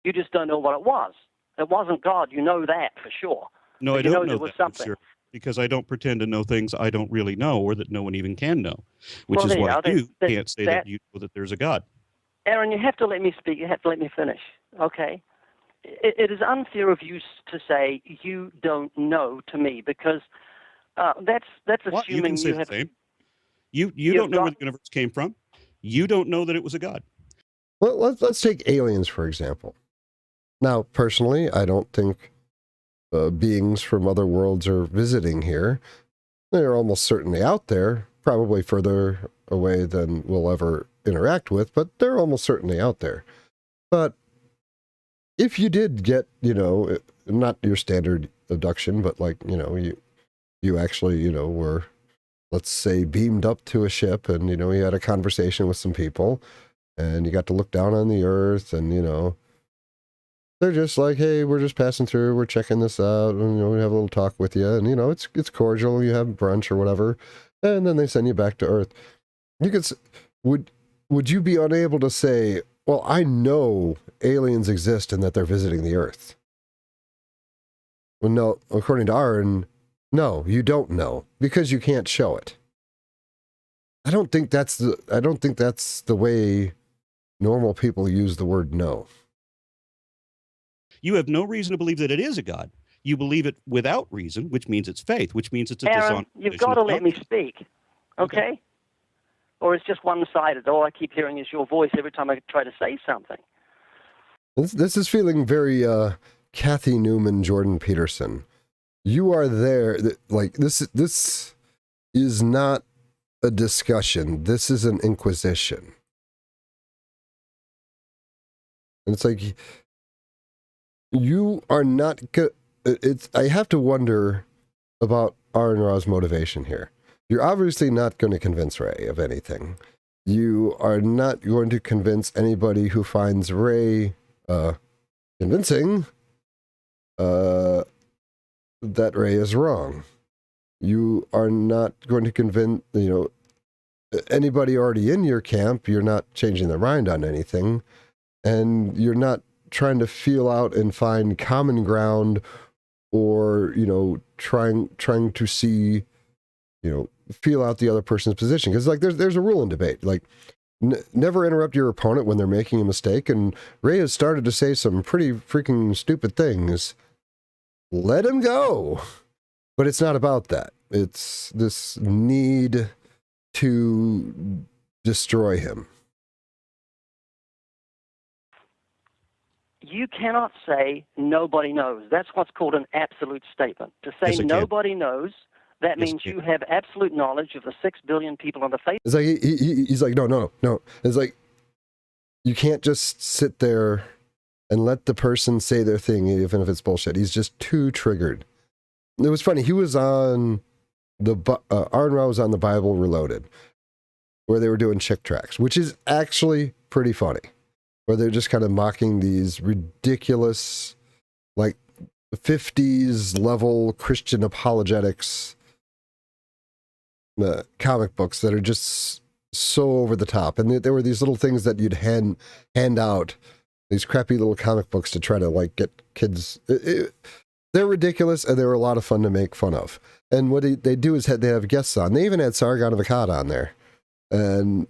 You just don't know what it was. It wasn't God. You know that for sure. No, but I don't know there was that something. for sure, because I don't pretend to know things I don't really know or that no one even can know, which Well, is why you that- can't say that you know that there's a God. Aron, you have to let me speak. You have to let me finish. Okay? It is unfair of you to say you don't know to me, because that's What? You assuming can say the have. same. You don't know where the universe came from. You don't know that it was a God. Well, let's take aliens, for example. Now, personally, I don't think beings from other worlds are visiting here. They're almost certainly out there, probably further away than we'll ever interact with, but they're almost certainly out there. But if you did get, not your standard abduction, but like, you actually, were, let's say, beamed up to a ship and, you had a conversation with some people and you got to look down on the earth and, they're just like, hey, we're just passing through, we're checking this out, and, we have a little talk with you, and, it's cordial, you have brunch or whatever, and then they send you back to Earth. You could, would you be unable to say, well, I know aliens exist and that they're visiting the Earth? Well, no, according to Aron, no, you don't know, because you can't show it. I don't think that's the way normal people use the word know. You have no reason to believe that it is a God. You believe it without reason, which means it's faith, which means it's a Aron, you've got to let me speak, okay? Or it's just one-sided. All I keep hearing is your voice every time I try to say something. This is feeling very Kathy Newman, Jordan Peterson. You are there. Like, this is not a discussion. This is an inquisition. And it's like, you are not... I have to wonder about Aron Ra's motivation here. You're obviously not going to convince Ray of anything. You are not going to convince anybody who finds Ray convincing that Ray is wrong. You are not going to convince, anybody already in your camp. You're not changing their mind on anything. And you're not trying to feel out and find common ground, or trying to see, feel out the other person's position. Because like there's a rule in debate, like never interrupt your opponent when they're making a mistake. And Ray has started to say some pretty freaking stupid things. Let him go. But it's not about that. It's this need to destroy him. You cannot say nobody knows. That's what's called an absolute statement. To say Yes, I can. nobody knows, that Yes, means I can. you have absolute knowledge of the 6 billion people on the face. It's like he's like, no. It's like you can't just sit there and let the person say their thing, even if it's bullshit. He's just too triggered. It was funny. He was on Aron was on the Bible Reloaded, where they were doing chick tracks, which is actually pretty funny, where they're just kind of mocking these ridiculous, like 50s level Christian apologetics comic books that are just so over the top. And there were these little things that you'd hand out, these crappy little comic books to try to like get kids. They're ridiculous, and they were a lot of fun to make fun of. And what they do is they have guests on. They even had Sargon of Akkad on there, and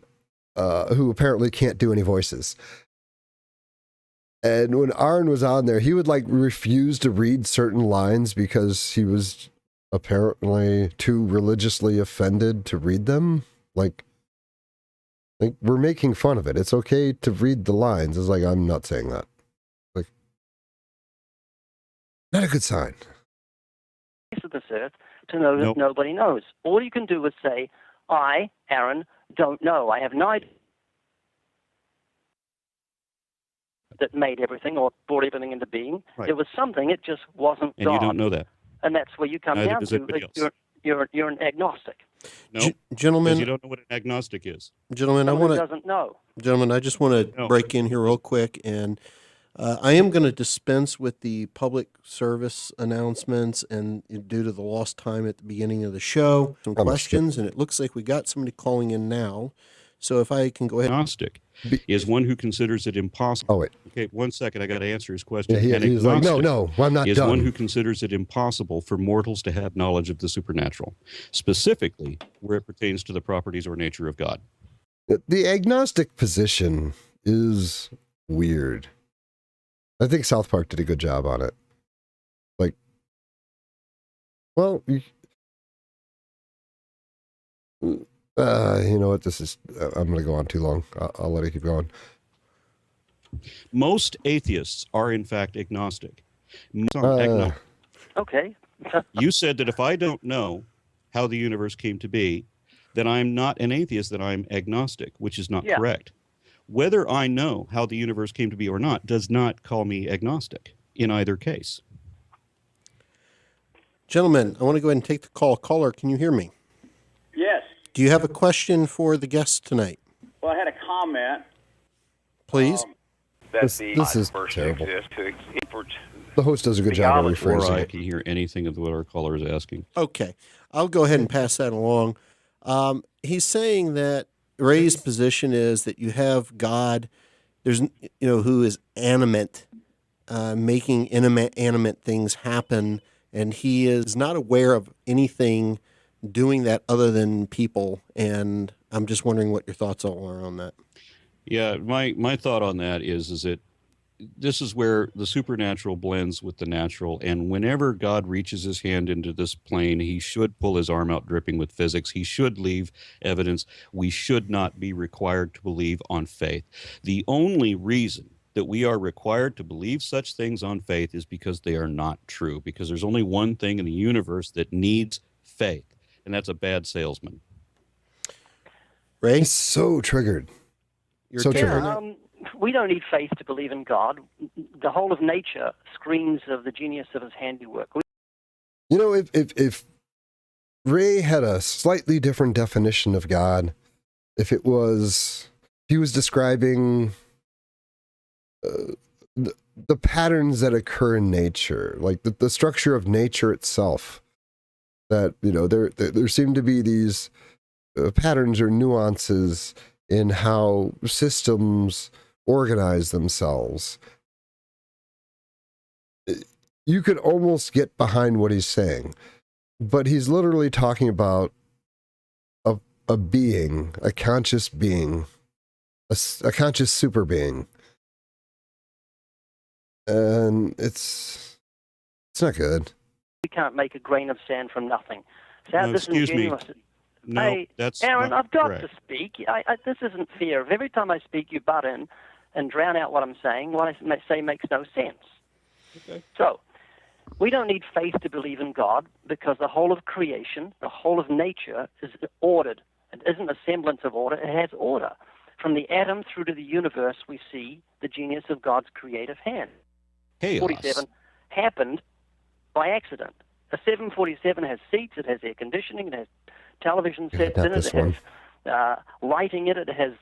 who apparently can't do any voices. And when Aron was on there, he would like refuse to read certain lines because he was apparently too religiously offended to read them. Like we're making fun of it. It's okay to read the lines. It's like, I'm not saying that. Like, not a good sign. Of this earth to know that Nope. nobody knows. All you can do is say, I, Aron, don't know. I have no idea that made everything or brought everything into being. Right. It was something, it just wasn't And God. you don't know that. And that's where you come Neither down does to. anybody else. You're an agnostic. No, because Gentlemen, you don't know what an agnostic is. gentlemen, I Someone want who to, doesn't know. gentlemen, I just want to No. break in here real quick, and I am going to dispense with the public service announcements, and due to the lost time at the beginning of the show, some I'm a questions, and it looks like we got somebody calling in now. So if I can go ahead. Agnostic is one who considers it impossible. Oh, wait. Okay, 1 second. I got to answer his question. Yeah, An he's like, agnostic no, I'm not is done. one who considers it impossible for mortals to have knowledge of the supernatural, specifically where it pertains to the properties or nature of God. The agnostic position is weird. I think South Park did a good job on it. Like, well, you know what? This is. I'm going to go on too long. I'll let it keep going. Most atheists are, in fact, agnostic. Agnostic. Okay. You said that if I don't know how the universe came to be, then I'm not an atheist, then I'm agnostic, which is not Yeah. correct. Whether I know how the universe came to be or not does not call me agnostic in either case. Gentlemen, I want to go ahead and take the call. Caller, can you hear me? Yes. Do you have a question for the guest tonight? Well, I had a comment Please. that This is first terrible. exists The host does a good job of Before Before rephrasing I it. can hear anything of what our caller is asking. Okay. I'll go ahead and pass that along. He's saying that Ray's position is that you have God, who is animate, making animate things happen, and he is not aware of anything doing that other than people. And I'm just wondering what your thoughts all are on that. Yeah, my thought on that is that this is where the supernatural blends with the natural, and whenever God reaches his hand into this plane, he should pull his arm out dripping with physics. He should leave evidence. We should not be required to believe on faith. The only reason that we are required to believe such things on faith is because they are not true, because there's only one thing in the universe that needs faith, and that's a bad salesman. Ray, He's so triggered. your so take true. on that? We don't need faith to believe in God. The whole of nature screams of the genius of his handiwork. You know, if Ray had a slightly different definition of God, if he was describing the patterns that occur in nature, like the structure of nature itself, that, there seem to be these patterns or nuances in how systems organize themselves. you could almost get behind what he's saying, but he's literally talking about a being, a conscious being, a conscious super being. And it's not good. We can't make a grain of sand from nothing. So how No, excuse me. disingenuous. No, Hey, that's Aron, not I've got correct. to speak. This isn't fair. If every time I speak you butt in and drown out what I'm saying, what I say makes no sense. Okay. So, we don't need faith to believe in God because the whole of creation, the whole of nature is ordered. It isn't a semblance of order, it has order. From the atom through to the universe, we see the genius of God's creative hand. Chaos. 47 happened by accident. A 747 has seats, it has air conditioning, it has television sets not in it, this it one. has lighting in it, it has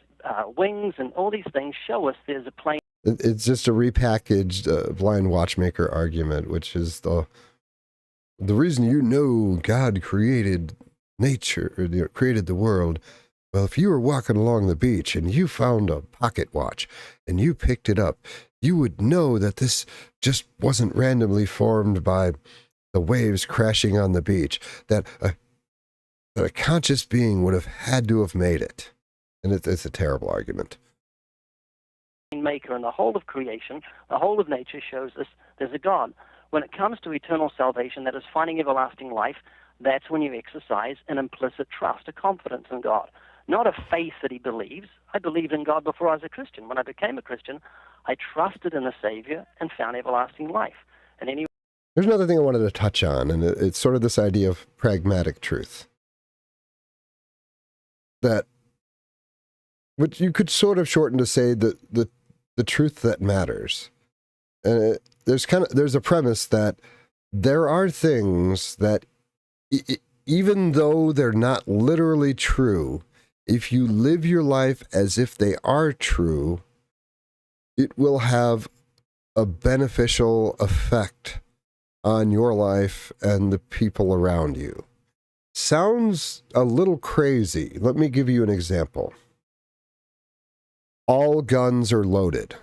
wings, and all these things show us there's a plane. It's just a repackaged blind watchmaker argument, which is the reason God created nature, or created the world. Well, if you were walking along the beach and you found a pocket watch and you picked it up, you would know that this just wasn't randomly formed by the waves crashing on the beach, that a conscious being would have had to have made it. And it's a terrible argument. Maker, and the whole of creation, the whole of nature shows us there's a God. When it comes to eternal salvation, that is finding everlasting life, that's when you exercise an implicit trust, a confidence in God. Not a faith that he believes. I believed in God before I was a Christian. When I became a Christian, I trusted in the Savior and found everlasting life. And any There's another thing I wanted to touch on, and it's sort of this idea of pragmatic truth. That, which you could sort of shorten to say the truth that matters. And there's a premise that there are things that, even though they're not literally true, if you live your life as if they are true, it will have a beneficial effect on your life and the people around you. Sounds a little crazy. Let me give you an example. All guns are loaded.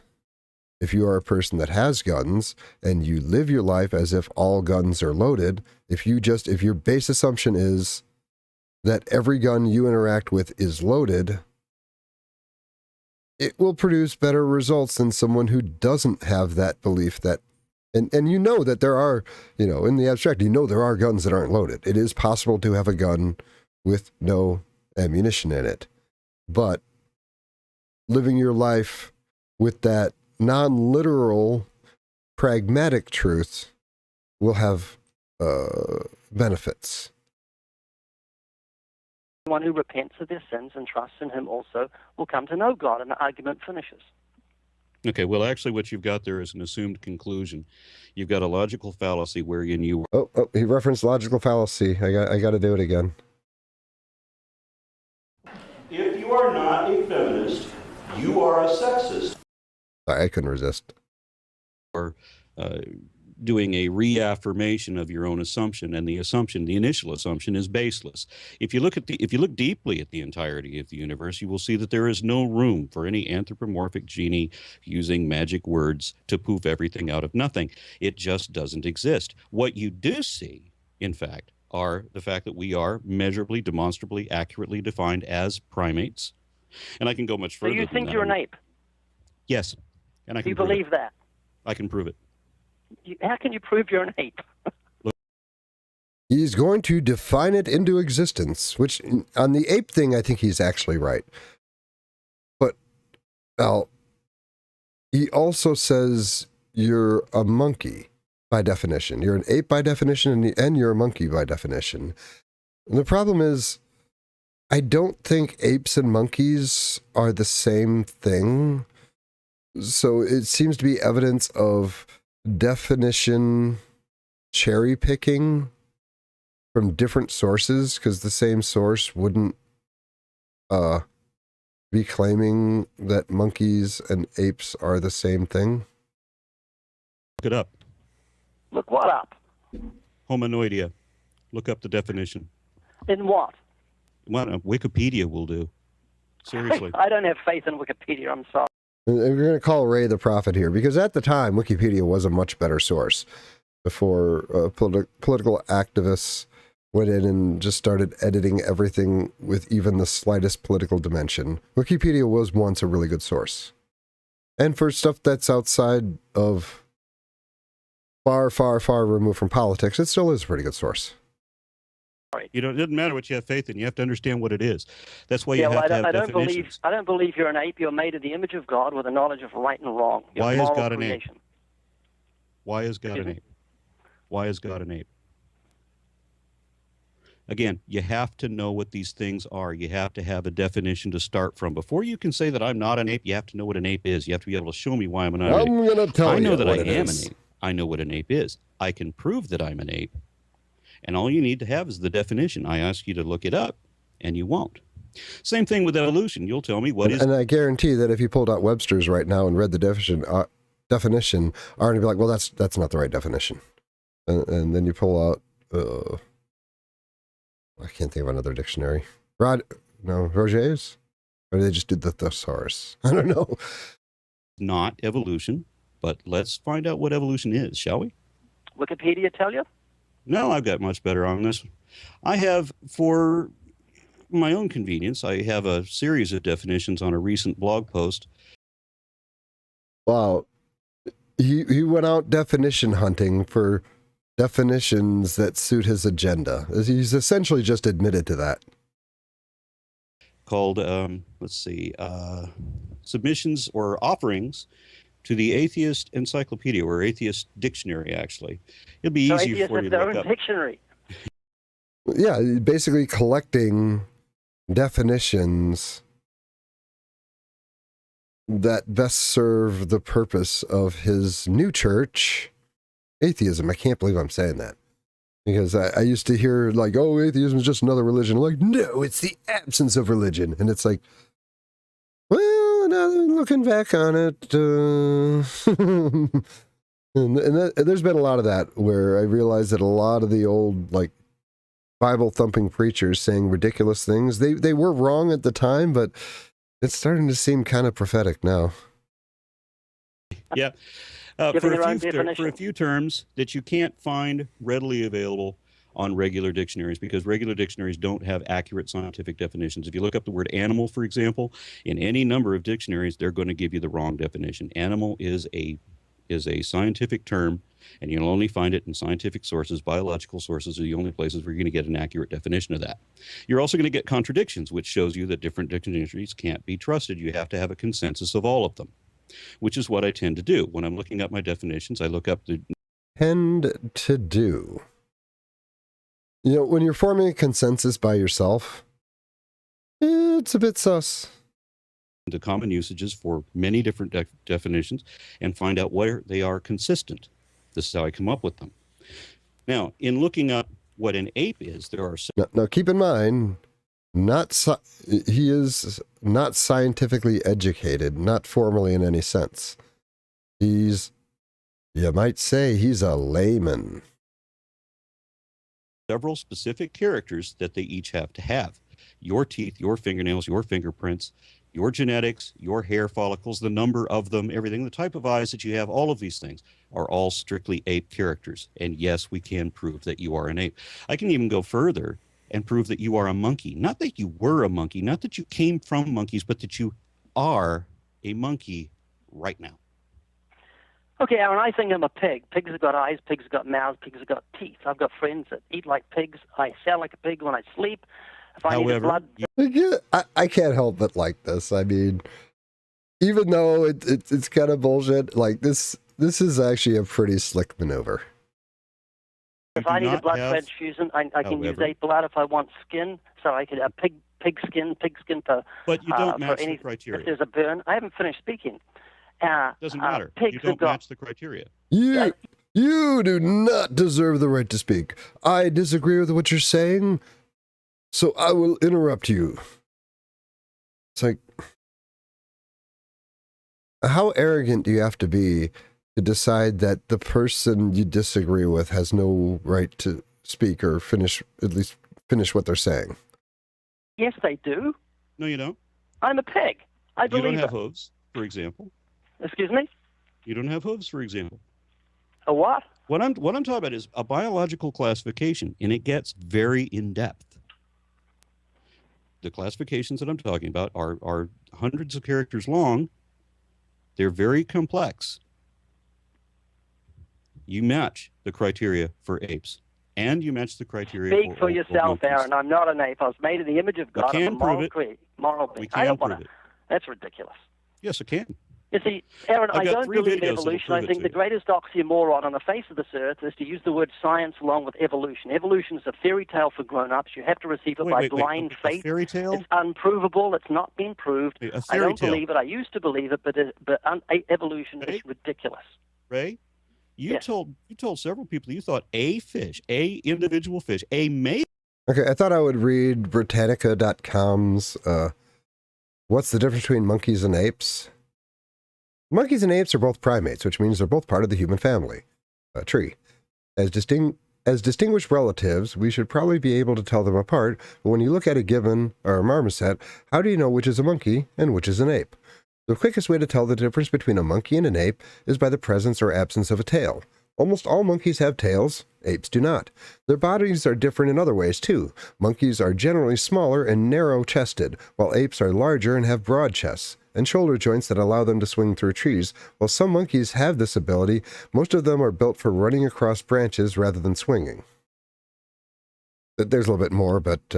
If you are a person that has guns and you live your life as if all guns are loaded, if your base assumption is that every gun you interact with is loaded, it will produce better results than someone who doesn't have that belief that, and you know that there are, in the abstract, there are guns that aren't loaded. It is possible to have a gun with no ammunition in it. But living your life with that non-literal pragmatic truth will have benefits. one who repents of their sins and trusts in him also will come to know God, and the argument finishes. Okay, well, actually, what you've got there is an assumed conclusion. You've got a logical fallacy wherein you... Oh, he referenced logical fallacy. I got to do it again. If you are not a feminist, you are a sexist. I couldn't resist. are doing a reaffirmation of your own assumption, and the initial assumption, is baseless. If you look deeply at the entirety of the universe, you will see that there is no room for any anthropomorphic genie using magic words to poof everything out of nothing. It just doesn't exist. What you do see, in fact, are the fact that we are measurably, demonstrably, accurately defined as primates. And I can go much So further you than think that. you're an ape? Yes. And I can You prove believe it. that? I can prove it. How can you prove you're an ape? He's going to define it into existence, which on the ape thing, I think he's actually right. But, well, he also says you're a monkey by definition. You're an ape by definition, and you're a monkey by definition. And the problem is, I don't think apes and monkeys are the same thing. So it seems to be evidence of definition cherry picking from different sources, because the same source wouldn't be claiming that monkeys and apes are the same thing. Look it up. Look what up? Hominoidea. Look up the definition. In what? Well, Wikipedia will do. Seriously. I don't have faith in Wikipedia, I'm sorry. And we're going to call Ray the prophet here, because at the time, Wikipedia was a much better source before political activists went in and just started editing everything with even the slightest political dimension. Wikipedia was once a really good source. And for stuff that's outside of far, far, far removed from politics, it still is a pretty good source. You know, it doesn't matter what you have faith in. You have to understand what it is. That's why you Yeah, have well, to have I don't definitions. believe you're an ape. You're made in the image of God with a knowledge of right and wrong. You're Why is moral God an ape? creation. Why is God an ape? Why is God an ape? Again, you have to know what these things are. You have to have a definition to start from. Before you can say that I'm not an ape, you have to know what an ape is. You have to be able to show me why I'm not an ape. I'm going to tell you I know that I what it am is. an ape. I know what an ape is. I can prove that I'm an ape. And all you need to have is the definition. I ask you to look it up, and you won't. Same thing with evolution. You'll tell me what is. And I guarantee that if you pulled out Webster's right now and read the definition, Aron would be like, well, that's not the right definition. And then you pull out, I can't think of another dictionary. Roget's? Or they just did the thesaurus? I don't know. Not evolution, but let's find out what evolution is, shall we? Wikipedia tell you? No, I've got much better on this. I have, for my own convenience, I have a series of definitions on a recent blog post. Wow. He went out definition hunting for definitions that suit his agenda. He's essentially just admitted to that. Called, submissions or offerings to the Atheist Encyclopedia, or Atheist Dictionary, actually. It'll be So easier atheists for you have to their look own up. dictionary. Yeah, basically collecting definitions that best serve the purpose of his new church, atheism. I can't believe I'm saying that. Because I used to hear like, oh, atheism is just another religion. I'm like, no, it's the absence of religion. And it's like, well, now looking back on it, there's been a lot of that where I realized that a lot of the old like Bible-thumping preachers saying ridiculous things, they were wrong at the time, but it's starting to seem kind of prophetic now. Yeah. Giving their own For a definition. few terms that you can't find readily available on regular dictionaries, because regular dictionaries don't have accurate scientific definitions. If you look up the word animal, for example, in any number of dictionaries, they're going to give you the wrong definition. Animal is a scientific term, and you'll only find it in scientific sources. Biological sources are the only places where you're going to get an accurate definition of that. You're also going to get contradictions, which shows you that different dictionaries can't be trusted. You have to have a consensus of all of them, which is what I tend to do. When I'm looking up my definitions, I look up the... Tend to do. You know, when you're forming a consensus by yourself, it's a bit sus. the common usages for many different definitions and find out where they are consistent. This is how I come up with them. Now, in looking up what an ape is, there are... Now keep in mind, he is not scientifically educated, not formally in any sense. You might say he's a layman. Several specific characters that they each have to have. Your teeth, your fingernails, your fingerprints, your genetics, your hair follicles, the number of them, everything, the type of eyes that you have, all of these things are all strictly ape characters. And yes, we can prove that you are an ape. I can even go further and prove that you are a monkey. Not that you were a monkey, not that you came from monkeys, but that you are a monkey right now. Okay, Aron, I think I'm a pig. Pigs have got eyes, pigs have got mouths, pigs have got teeth. I've got friends that eat like pigs. I sound like a pig when I sleep. If I need blood... I can't help but like this. I mean, even though it's kind of bullshit, like this is actually a pretty slick maneuver. If I need a blood transfusion, I can use ape blood. If I want skin, so I could have pig skin for... But you don't match the criteria. If there's a burn, I haven't finished speaking. Doesn't matter. Pigs You don't match the criteria. You do not deserve the right to speak. I disagree with what you're saying, so I will interrupt you. It's like, how arrogant do you have to be to decide that the person you disagree with has no right to speak or at least finish what they're saying? Yes, they do. No, you don't. I'm a pig. I believe You don't have it. hooves. for example. Excuse me? You don't have hooves, for example. A what? What I'm talking about is a biological classification, and it gets very in-depth. The classifications that I'm talking about are hundreds of characters long. They're very complex. You match the criteria for apes, and you match the criteria Speak for yourself, monkeys. Aaron. I'm not an ape. I was made in the image of God. can I'm a moral prove it. moral being. We I don't can want prove to. it. That's ridiculous. Yes, I can. You see, Aaron, I've I got don't 3 believe videos that'll evolution. I prove it think to the you. greatest oxymoron on the face of this earth is to use the word science along with evolution. Evolution is a fairy tale for grown-ups. You have to receive it by blind A faith. fairy tale? It's unprovable. It's not been proved. A I fairy don't tale. believe it. I used to believe it, but evolution is ridiculous. Ray, you Yes. told several people that you thought a fish, a individual fish, a male. Okay, I thought I would read Britannica.com's What's the difference between monkeys and apes? Monkeys and apes are both primates, which means they're both part of the human family tree. As distinguished relatives, we should probably be able to tell them apart, but when you look at a gibbon or a marmoset, how do you know which is a monkey and which is an ape? The quickest way to tell the difference between a monkey and an ape is by the presence or absence of a tail. Almost all monkeys have tails, apes do not. Their bodies are different in other ways too. Monkeys are generally smaller and narrow-chested, while apes are larger and have broad chests and shoulder joints that allow them to swing through trees. While some monkeys have this ability, most of them are built for running across branches rather than swinging. There's a little bit more, but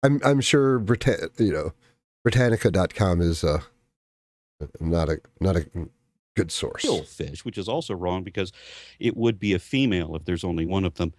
I'm sure Britannica.com is not a good source. Male fish, which is also wrong because it would be a female if there's only one of them.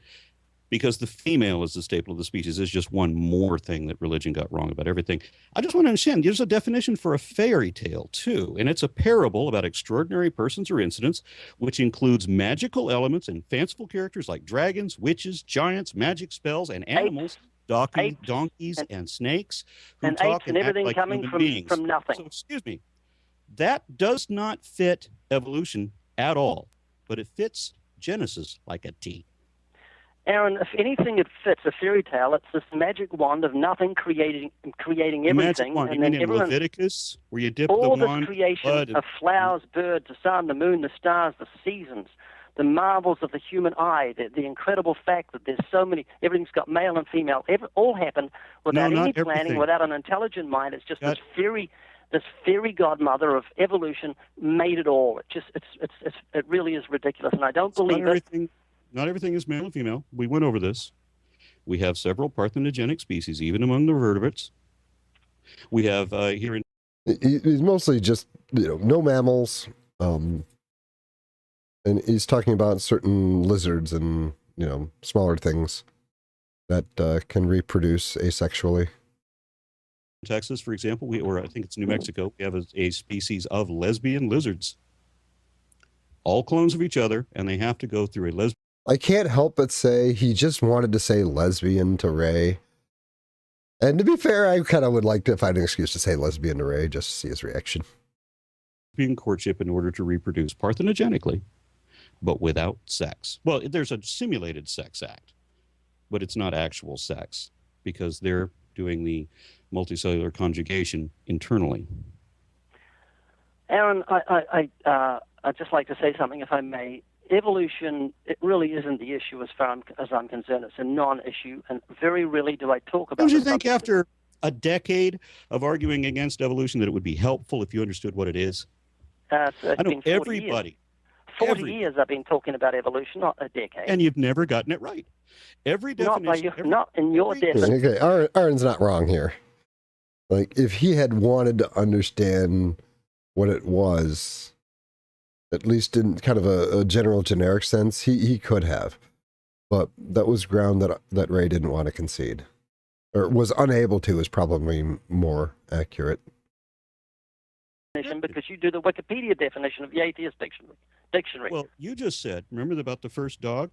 Because the female is the staple of the species is just one more thing that religion got wrong about everything. I just want to understand, there's a definition for a fairy tale, too, and it's a parable about extraordinary persons or incidents, which includes magical elements and fanciful characters like dragons, witches, giants, magic spells, and animals, donkeys, and snakes, who and talk apes and and act everything like coming human beings. from nothing. So, excuse me, that does not fit evolution at all, but it fits Genesis like a T. Aaron, if anything, it fits a fairy tale. It's this magic wand of nothing creating everything, Magic wand. and You then mean in everyone, Leviticus, where you dip the all this wand, creation blood, of flowers, birds, the sun, the moon, the stars, the seasons, the marvels of the human eye, the incredible fact that there's so many, everything's got male and female, all happened without No, any not planning, everything. without an intelligent mind. It's just this fairy godmother of evolution made it all. It really is ridiculous, and I don't believe it. Not everything is male and female. We went over this. We have several parthenogenic species, even among the vertebrates. We have here in... He's mostly just, no mammals. And he's talking about certain lizards and, smaller things that can reproduce asexually. Texas, for example, or I think it's New Mexico, we have a species of lesbian lizards. All clones of each other, and they have to go through a lesbian... I can't help but say he just wanted to say lesbian to Ray. And to be fair, I kind of would like to find an excuse to say lesbian to Ray just to see his reaction. Courtship in order to reproduce parthenogenically, but without sex. Well, there's a simulated sex act, but it's not actual sex because they're doing the multicellular conjugation internally. Aaron, I'd just like to say something, if I may. Evolution, it really isn't the issue as far as I'm concerned. It's a non-issue, and very rarely do I talk about it. Don't you think after a decade of arguing against evolution that it would be helpful if you understood what it is? It's I know been 40 everybody. Years. 40 years I've been talking about evolution, not a decade. And you've never gotten it right. Every definition... Not in your definition. Okay, Aron's not wrong here. Like, if he had wanted to understand what it was, at least in kind of a general generic sense, he could have. But that was ground that Ray didn't want to concede. Or was unable to is probably more accurate. Because you do the Wikipedia definition of the atheist dictionary. Well, you just said, remember about the first dog,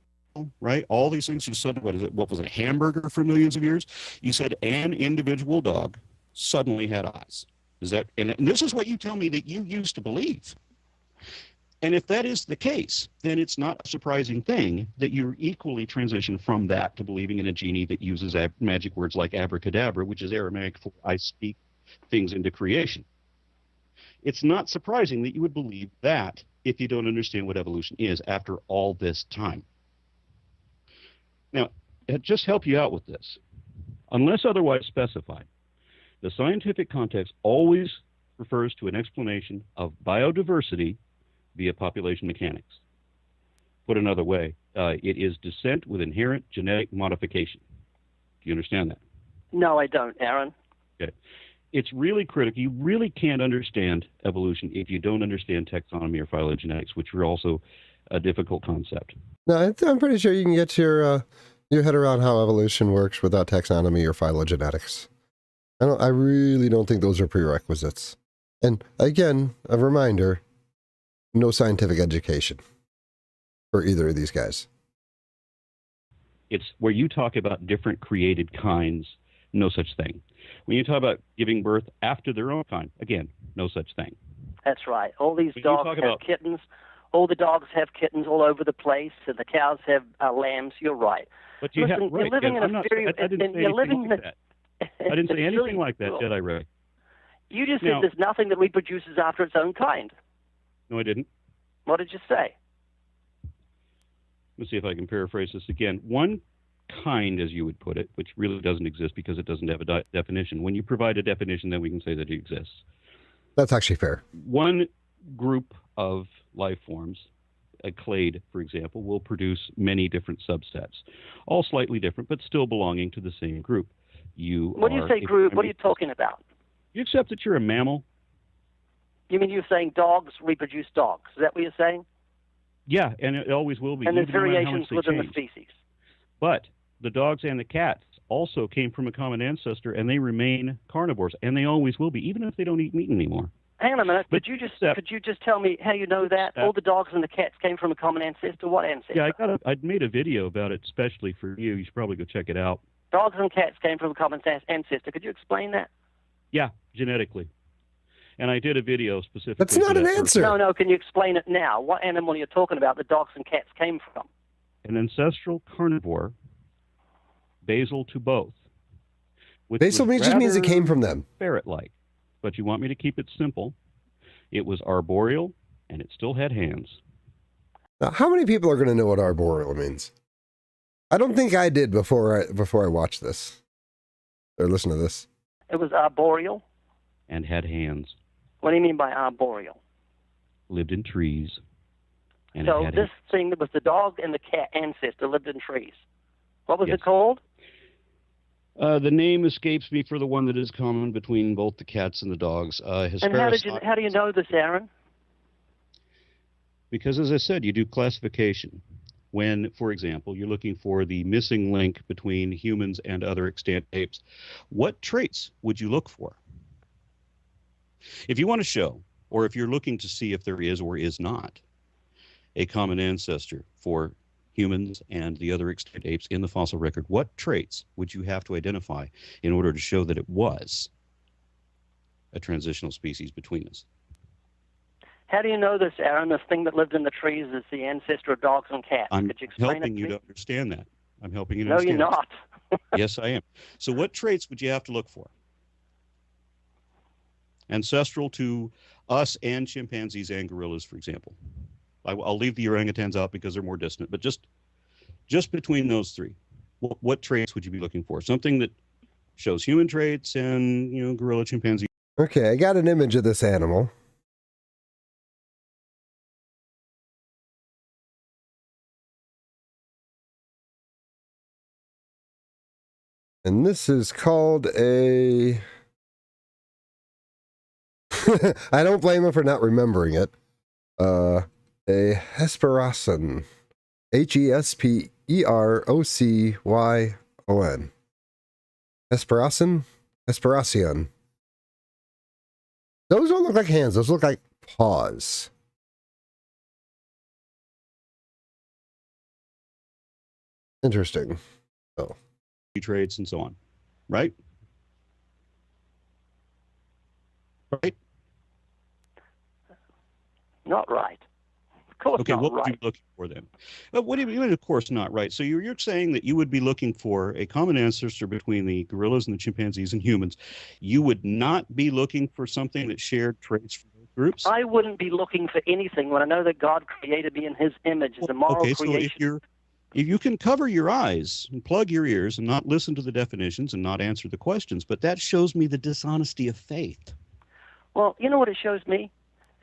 right? All these things you said, what was it, hamburger for millions of years? You said an individual dog suddenly had eyes. And this is what you tell me that you used to believe. And if that is the case, then it's not a surprising thing that you're equally transitioned from that to believing in a genie that uses magic words like abracadabra, which is Aramaic for I speak things into creation. It's not surprising that you would believe that if you don't understand what evolution is after all this time. Now, to just help you out with this, unless otherwise specified, the scientific context always refers to an explanation of biodiversity via population mechanics. Put another way, it is descent with inherent genetic modification. Do you understand that? No, I don't, Aron. Okay. It's really critical. You really can't understand evolution if you don't understand taxonomy or phylogenetics, which are also a difficult concept. No, I'm pretty sure you can get your head around how evolution works without taxonomy or phylogenetics. I really don't think those are prerequisites. And again, a reminder, no scientific education for either of these guys. It's where you talk about different created kinds, no such thing. When you talk about giving birth after their own kind, again, no such thing. That's right. All these When you dogs talk have about- kittens. All the dogs have kittens all over the place, and the cows have lambs. You're right. But you Listen, have right. you're living and in I'm a very. I didn't say you're anything living like in that. I didn't say it's anything really like that, cool. did I, Ray? You just Now- said there's nothing that reproduces after its own kind. No, I didn't. What did you say? Let's see if I can paraphrase this again. One kind, as you would put it, which really doesn't exist because it doesn't have a definition. When you provide a definition, then we can say that it exists. That's actually fair. One group of life forms, a clade, for example, will produce many different subsets, all slightly different, but still belonging to the same group. When you say group, what are you talking about? You accept that you're a mammal? You mean you're saying dogs reproduce dogs? Is that what you're saying? Yeah, and it always will be. And there's even no matter how much variations they within the change. species. But the dogs and the cats also came from a common ancestor, and they remain carnivores, and they always will be, even if they don't eat meat anymore. Hang on a minute. But Could you just tell me how you know that? Step. All the dogs and the cats came from a common ancestor? What ancestor? Yeah, I'd made a video about it especially for you. You should probably go check it out. Dogs and cats came from a common ancestor. Could you explain that? Yeah, genetically. And I did a video specifically. That's for not an that purpose. answer. No, can you explain it now? What animal you're talking about the dogs and cats came from? An ancestral carnivore, basal to both. which Basal was just means it rather came from them. ferret-like. But you want me to keep it simple. It was arboreal, and it still had hands. Now, how many people are going to know what arboreal means? I don't think I did before I watched this or listened to this. It was arboreal. And had hands. What do you mean by arboreal? Lived in trees. And So it had this thing that was the dog and the cat ancestor lived in trees. What was Yes. it called? the name escapes me for the one that is common between both the cats and the dogs. And how do you know this, Aron? Because, as I said, you do classification. When, for example, you're looking for the missing link between humans and other extant apes, what traits would you look for? If you want to show, or if you're looking to see if there is or is not a common ancestor for humans and the other extant apes in the fossil record, what traits would you have to identify in order to show that it was a transitional species between us? How do you know this, Aron? This thing that lived in the trees is the ancestor of dogs and cats. I'm Could you explain helping it you to to me? understand that. I'm helping you to No, you're understand that. not. Yes, I am. So what traits would you have to look for? Ancestral to us and chimpanzees and gorillas, for example. I'll leave the orangutans out because they're more distant, but just between those three, what traits would you be looking for? Something that shows human traits and, gorilla, chimpanzee. Okay, I got an image of this animal. And this is called a... I don't blame him for not remembering it. A Hesperocyon. Hesperocyon. Hesperocyon? Hesperocyon. Those don't look like hands. Those look like paws. Interesting. Oh. Traits and so on, right? Right? Not right. Of course Okay, not what would you right. be looking for then? What do you mean, of course not, right? So you're saying that you would be looking for a common ancestor between the gorillas and the chimpanzees and humans. You would not be looking for something that shared traits from those groups? I wouldn't be looking for anything when I know that God created me in his image as a moral Okay, creation. so if you can cover your eyes and plug your ears and not listen to the definitions and not answer the questions, but that shows me the dishonesty of faith. Well, you know what it shows me?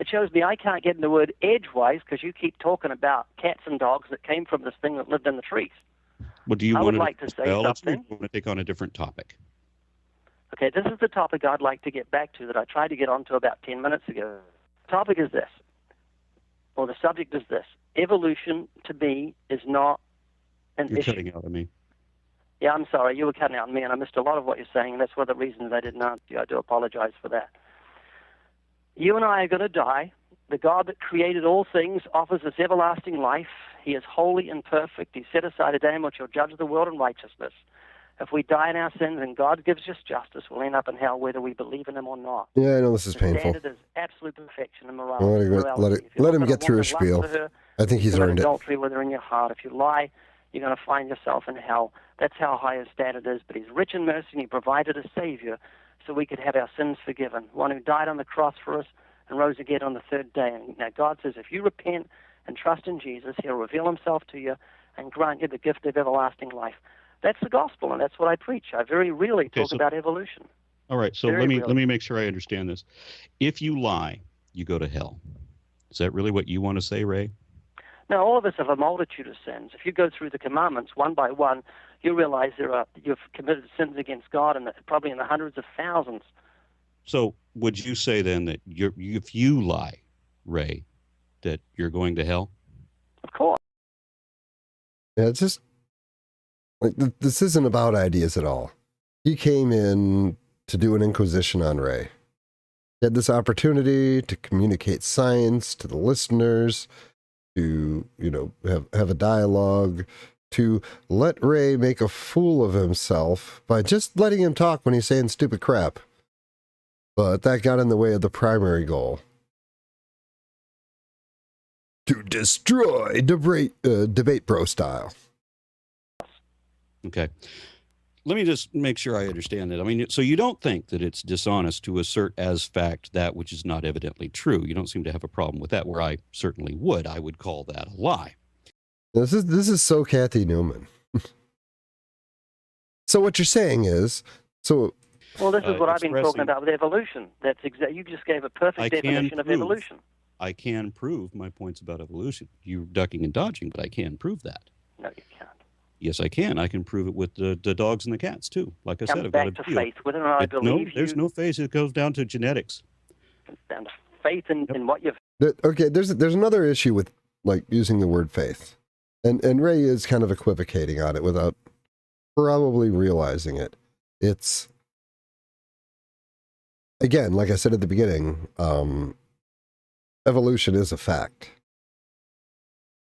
It shows me I can't get in the word edgewise because you keep talking about cats and dogs that came from this thing that lived in the trees. Well, do you I want would like to say something. I want to take on a different topic. Okay, this is the topic I'd like to get back to that I tried to get onto about 10 minutes ago. The topic is this, or the subject is this. Evolution, to me, is not an You're issue. cutting out on me. Yeah, I'm sorry. You were cutting out on me, and I missed a lot of what you're saying, and that's one of the reasons I didn't answer you. I do apologize for that. You and I are going to die. The God that created all things offers us everlasting life. He is holy and perfect. He set aside a day in which he'll judge the world in righteousness. If we die in our sins and God gives us justice, we'll end up in hell whether we believe in him or not. Yeah, I know this is The painful. standard is absolute perfection and Let morality. If you let look him at a get through woman his and lust spiel. for her, I think he's commit earned it. adultery with her in your heart. If you lie, you're going to find yourself in hell. That's how high his standard is. But he's rich in mercy, and he provided a Savior so we could have our sins forgiven. One who died on the cross for us and rose again on the third day. And now God says if you repent and trust in Jesus, he'll reveal himself to you and grant you the gift of everlasting life. That's the gospel, and that's what I preach. I very really talk about evolution. All right, so Very let me make sure I understand this. If you lie, you go to hell. Is that really what you want to say, Ray? Now, all of us have a multitude of sins. If you go through the commandments one by one, you realize you've committed sins against God, and probably in the hundreds of thousands. So would you say then that if you lie, Ray, that you're going to hell? Of course. Yeah, it's just like this isn't about ideas at all. He came in to do an inquisition on Ray. He had this opportunity to communicate science to the listeners, to have a dialogue, to let Ray make a fool of himself by just letting him talk when he's saying stupid crap. But that got in the way of the primary goal. To destroy debate bro style. Okay. Let me just make sure I understand that. I mean, so you don't think that it's dishonest to assert as fact that which is not evidently true. You don't seem to have a problem with that, where I certainly would. I would call that a lie. This is so Kathy Newman. So what you're saying is, well, this is what I've been talking about with evolution. That's you just gave a perfect definition of evolution. I can prove my points about evolution. You're ducking and dodging, but I can prove that. No, you can't. Yes, I can. I can prove it with the dogs and the cats, too. Like I said, I've back got to faith. Whether or not I believe you. There's no faith. It goes down to genetics. It's down to faith in what you've... Okay, there's another issue with like using the word faith. And Ray is kind of equivocating on it without probably realizing it. It's, again, like I said at the beginning, evolution is a fact.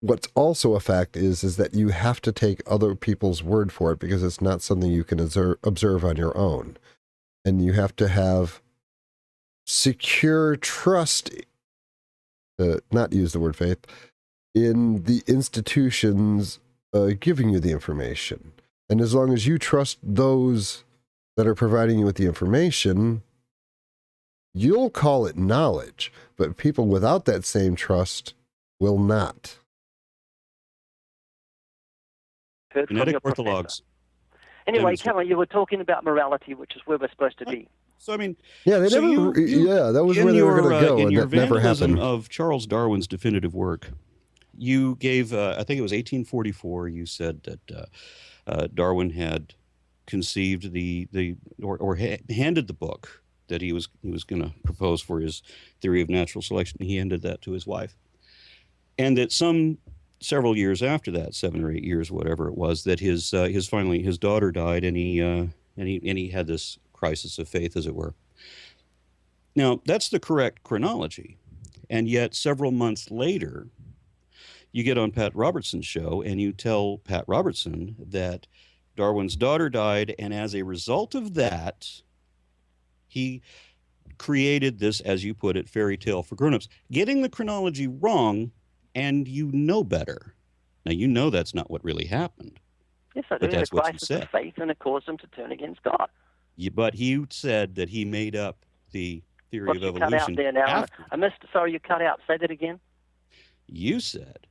What's also a fact is that you have to take other people's word for it because it's not something you can observe on your own. And you have to have secure trust, not use the word faith, in the institutions giving you the information. And as long as you trust those that are providing you with the information, you'll call it knowledge. But people without that same trust will not. Genetic orthologs. Anyway, Cameron, you were talking about morality, which is where we're supposed to be. So, I mean... Yeah, that was where they were going to go, and that never happened. Of Charles Darwin's definitive work, you gave, I think it was 1844, you said that Darwin had conceived handed the book that he was going to propose for his theory of natural selection. He handed that to his wife. And that several years after that, 7 or 8 years, whatever it was, that his daughter died, and he had this crisis of faith, as it were. Now, that's the correct chronology. And yet, several months later, you get on Pat Robertson's show, and you tell Pat Robertson that Darwin's daughter died, and as a result of that, he created this, as you put it, fairy tale for grown-ups, getting the chronology wrong, and you know better. Now, you know that's not what really happened. Yes, I do. But that's what you said. Of faith, and it caused him to turn against God. But he said that he made up the theory What of you cut out evolution there now? after. I missed. Sorry, you cut out. Say that again. You said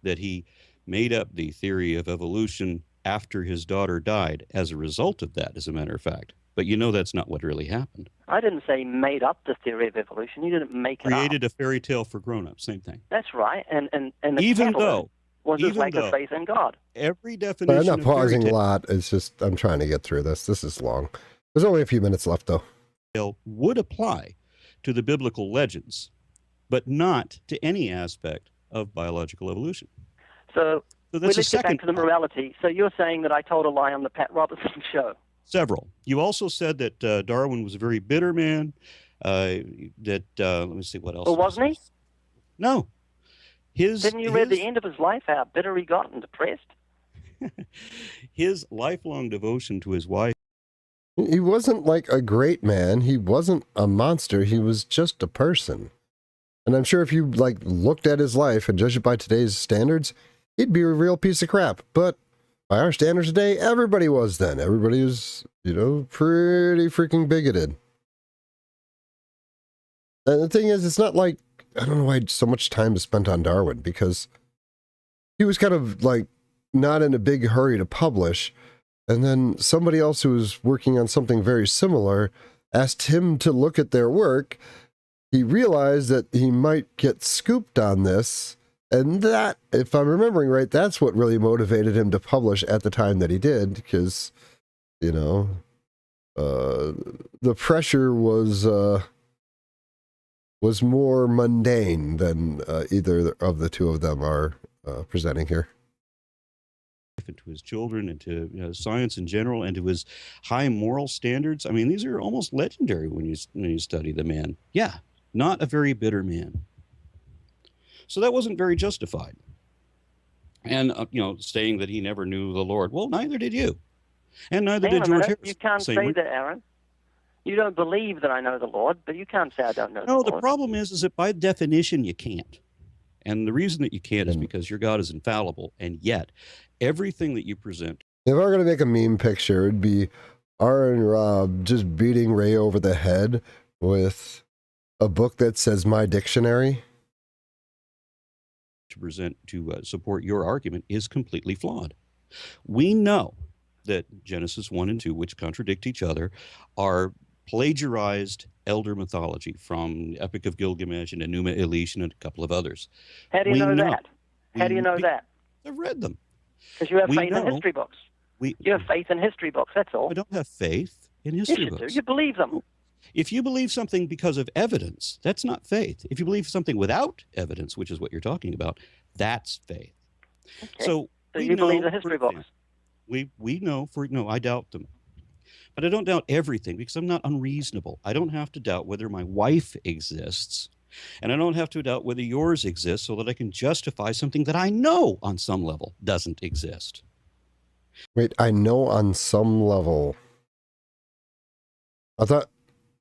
that he made up the theory of evolution after his daughter died as a result of that, as a matter of fact. But you know that's not what really happened. I didn't say he made up the theory of evolution. You didn't make it Created up. a fairy tale for grown-ups, same thing. That's right. And the Even catalyst though was his even lack of though- faith in God. Every But definition I'm not of fairy pausing a tale lot. It's just I'm trying to get through this. This is long. There's only a few minutes left, though. would apply to the biblical legends, but not to any aspect of biological evolution. So So let's get back to the morality. So you're saying that I told a lie on the Pat Robertson show. Several. You also said that Darwin was a very bitter man. Let me see what else. Well, wasn't he? No. Didn't you read the end of his life, how bitter he got and depressed? His lifelong devotion to his wife. He wasn't like a great man. He wasn't a monster. He was just a person. And I'm sure if you like looked at his life and judged it by today's standards, he'd be a real piece of crap. But by our standards today, everybody was then. Everybody was, pretty freaking bigoted. And the thing is, it's not like, I don't know why so much time is spent on Darwin, because he was kind of like not in a big hurry to publish. And then somebody else who was working on something very similar asked him to look at their work. He realized that he might get scooped on this. And that, if I'm remembering right, that's what really motivated him to publish at the time that he did, because, the pressure was more mundane than either of the two of them are presenting here. And to his children and to science in general and to his high moral standards. I mean, these are almost legendary when you study the man. Yeah, not a very bitter man. So that wasn't very justified. And, saying that he never knew the Lord. Well, neither did you. And neither did George Harrison. You can't say that, Aaron. You don't believe that I know the Lord, but you can't say I don't know the Lord. No, the problem is that by definition you can't. And the reason that you can't is because your God is infallible. And yet, everything that you present. If I were going to make a meme picture, it'd be Aron Robb just beating Ray over the head with a book that says My Dictionary. To present to support your argument is completely flawed. We know that Genesis 1 and 2, which contradict each other, are plagiarized elder mythology from Epic of Gilgamesh and Enuma Elish and a couple of others. How do you know that? How do you know that? I've read them. Because you have faith in history books. You have faith in history books, that's all. I don't have faith in history books. Yes, you do. You believe them. If you believe something because of evidence, that's not faith. If you believe something without evidence, which is what you're talking about, that's faith. Okay. So you believe the history books? We know I doubt them. But I don't doubt everything because I'm not unreasonable. I don't have to doubt whether my wife exists, and I don't have to doubt whether yours exists so that I can justify something that I know on some level doesn't exist. Wait, I know on some level. I thought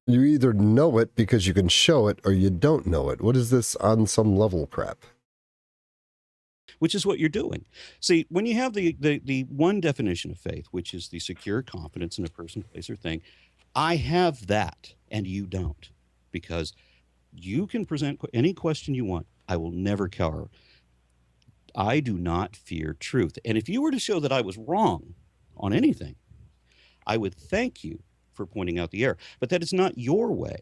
you either know it because you can show it or you don't know it. What is this on some level crap? Which is what you're doing. See, when you have the one definition of faith, which is the secure confidence in a person, place, or thing, I have that and you don't, because you can present any question you want. I will never cower. I do not fear truth. And if you were to show that I was wrong on anything, I would thank you for pointing out the error. But that is not your way.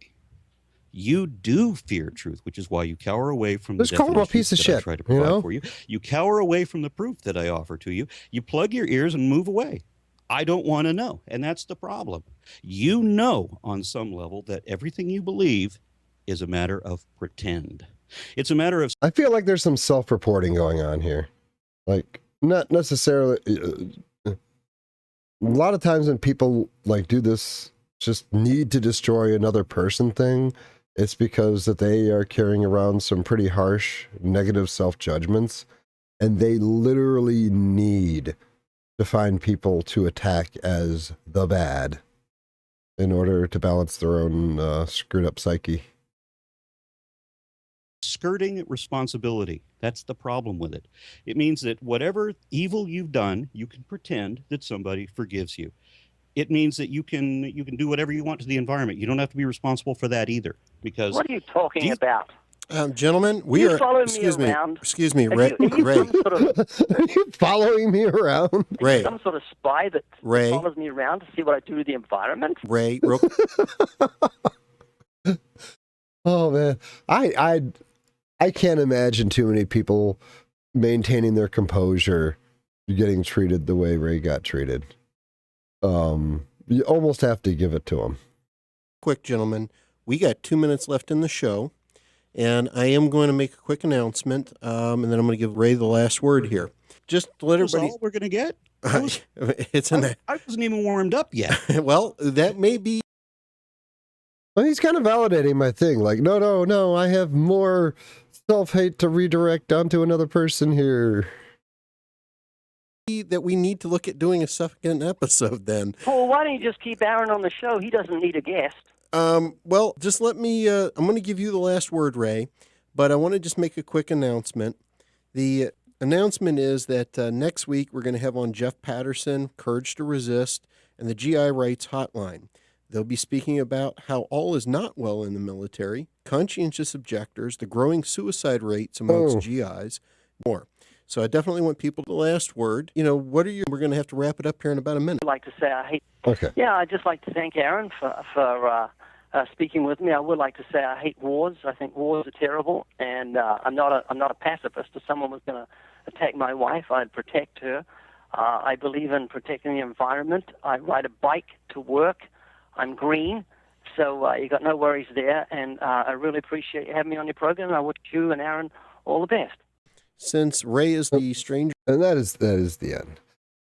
You do fear truth, which is why you cower away from the call him a piece of definitions that I shit, try to provide for you. You cower away from the proof that I offer to you. You plug your ears and move away. I don't want to know, and that's the problem. You know on some level that everything you believe is a matter of pretend. It's a matter of... I feel like there's some self-reporting going on here. Like, not necessarily... a lot of times when people like do this just need to destroy another person thing, it's because that they are carrying around some pretty harsh negative self-judgments, and they literally need to find people to attack as the bad in order to balance their own screwed up psyche. Skirting responsibility. That's the problem with it. It means that whatever evil you've done, you can pretend that somebody forgives you. it means that you can do whatever you want to the environment. You don't have to be responsible for that either. Because What are you talking about? Gentlemen, we You are. follow me Excuse me. around? Excuse me, Are Ray. you Ray. some sort of Are you following me around? Ray. some sort of spy that Ray. follows me around to see what I do to the environment? Ray. Real, Oh man, I can't imagine too many people maintaining their composure, getting treated the way Ray got treated. You almost have to give it to him. quick, gentlemen. We got 2 minutes left in the show, and I am going to make a quick announcement, and then I'm going to give Ray the last word here. Just to let that's everybody. all we're going to get. It's an. I wasn't even warmed up yet. Well, that may be. Well, he's kind of validating my thing. Like, no, I have more self-hate to redirect onto another person here. That we need to look at doing a second episode then. Paul, why don't you just keep Aron on the show? He doesn't need a guest. Well, just let me, I'm going to give you the last word, Ray, but I want to just make a quick announcement. The announcement is that next week we're going to have on Jeff Patterson, Courage to Resist, and the GI Rights Hotline. They'll be speaking about how all is not well in the military, conscientious objectors, the growing suicide rates amongst GIs, more. So I definitely want people to the last word. You know, what are you? We're going to have to wrap it up here in about a minute. I'd like to say I hate. Okay. Yeah, I'd just like to thank Aron for speaking with me. I would like to say I hate wars. I think wars are terrible, and I'm not a pacifist. If someone was going to attack my wife, I'd protect her. I believe in protecting the environment. I ride a bike to work. I'm green, so you got no worries there. And I really appreciate you having me on your program. I wish you and Aron all the best. Since Ray is the stranger. And that is the end.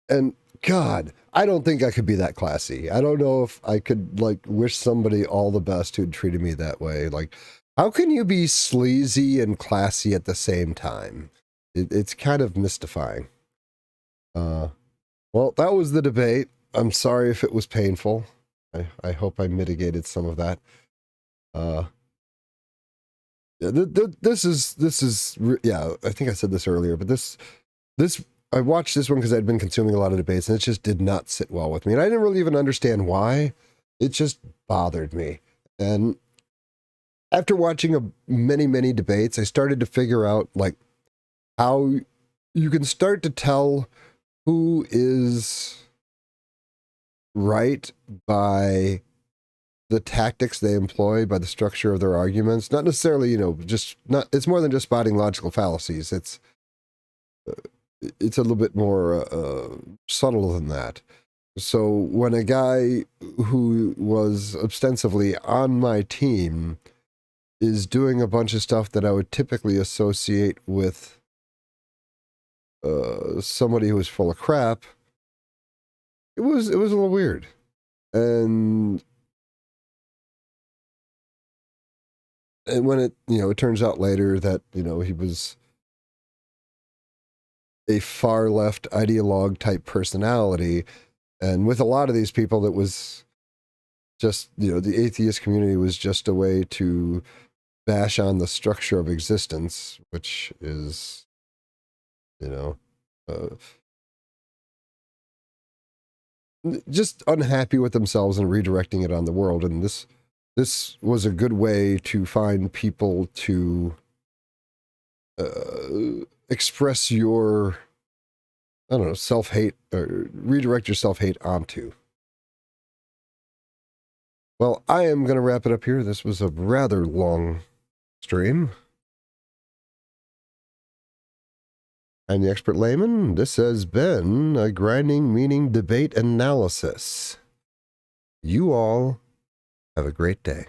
And God, I don't think I could be that classy. I don't know if I could like wish somebody all the best who'd treated me that way. Like, how can you be sleazy and classy at the same time? It's kind of mystifying. Well, that was the debate. I'm sorry if it was painful. I hope I mitigated some of that. Yeah, this is yeah. I think I said this earlier, but this I watched this one because I'd been consuming a lot of debates, and it just did not sit well with me, and I didn't really even understand why. It just bothered me, and after watching many debates, I started to figure out like how you can start to tell who is right by the tactics they employ, by the structure of their arguments. Not necessarily, just not. It's more than just spotting logical fallacies. It's a little bit more subtle than that. So when a guy who was ostensibly on my team is doing a bunch of stuff that I would typically associate with somebody who was full of crap, it was a little weird. And when it turns out later that, he was a far left ideologue type personality, and with a lot of these people that was just, the atheist community was just a way to bash on the structure of existence, which is, just unhappy with themselves and redirecting it on the world. And this was a good way to find people to express your, self-hate, or redirect your self-hate onto. Well, I am going to wrap it up here. This was a rather long stream. I'm the Expert Layman. This has been a Grinding Meaning Debate Analysis. You all have a great day.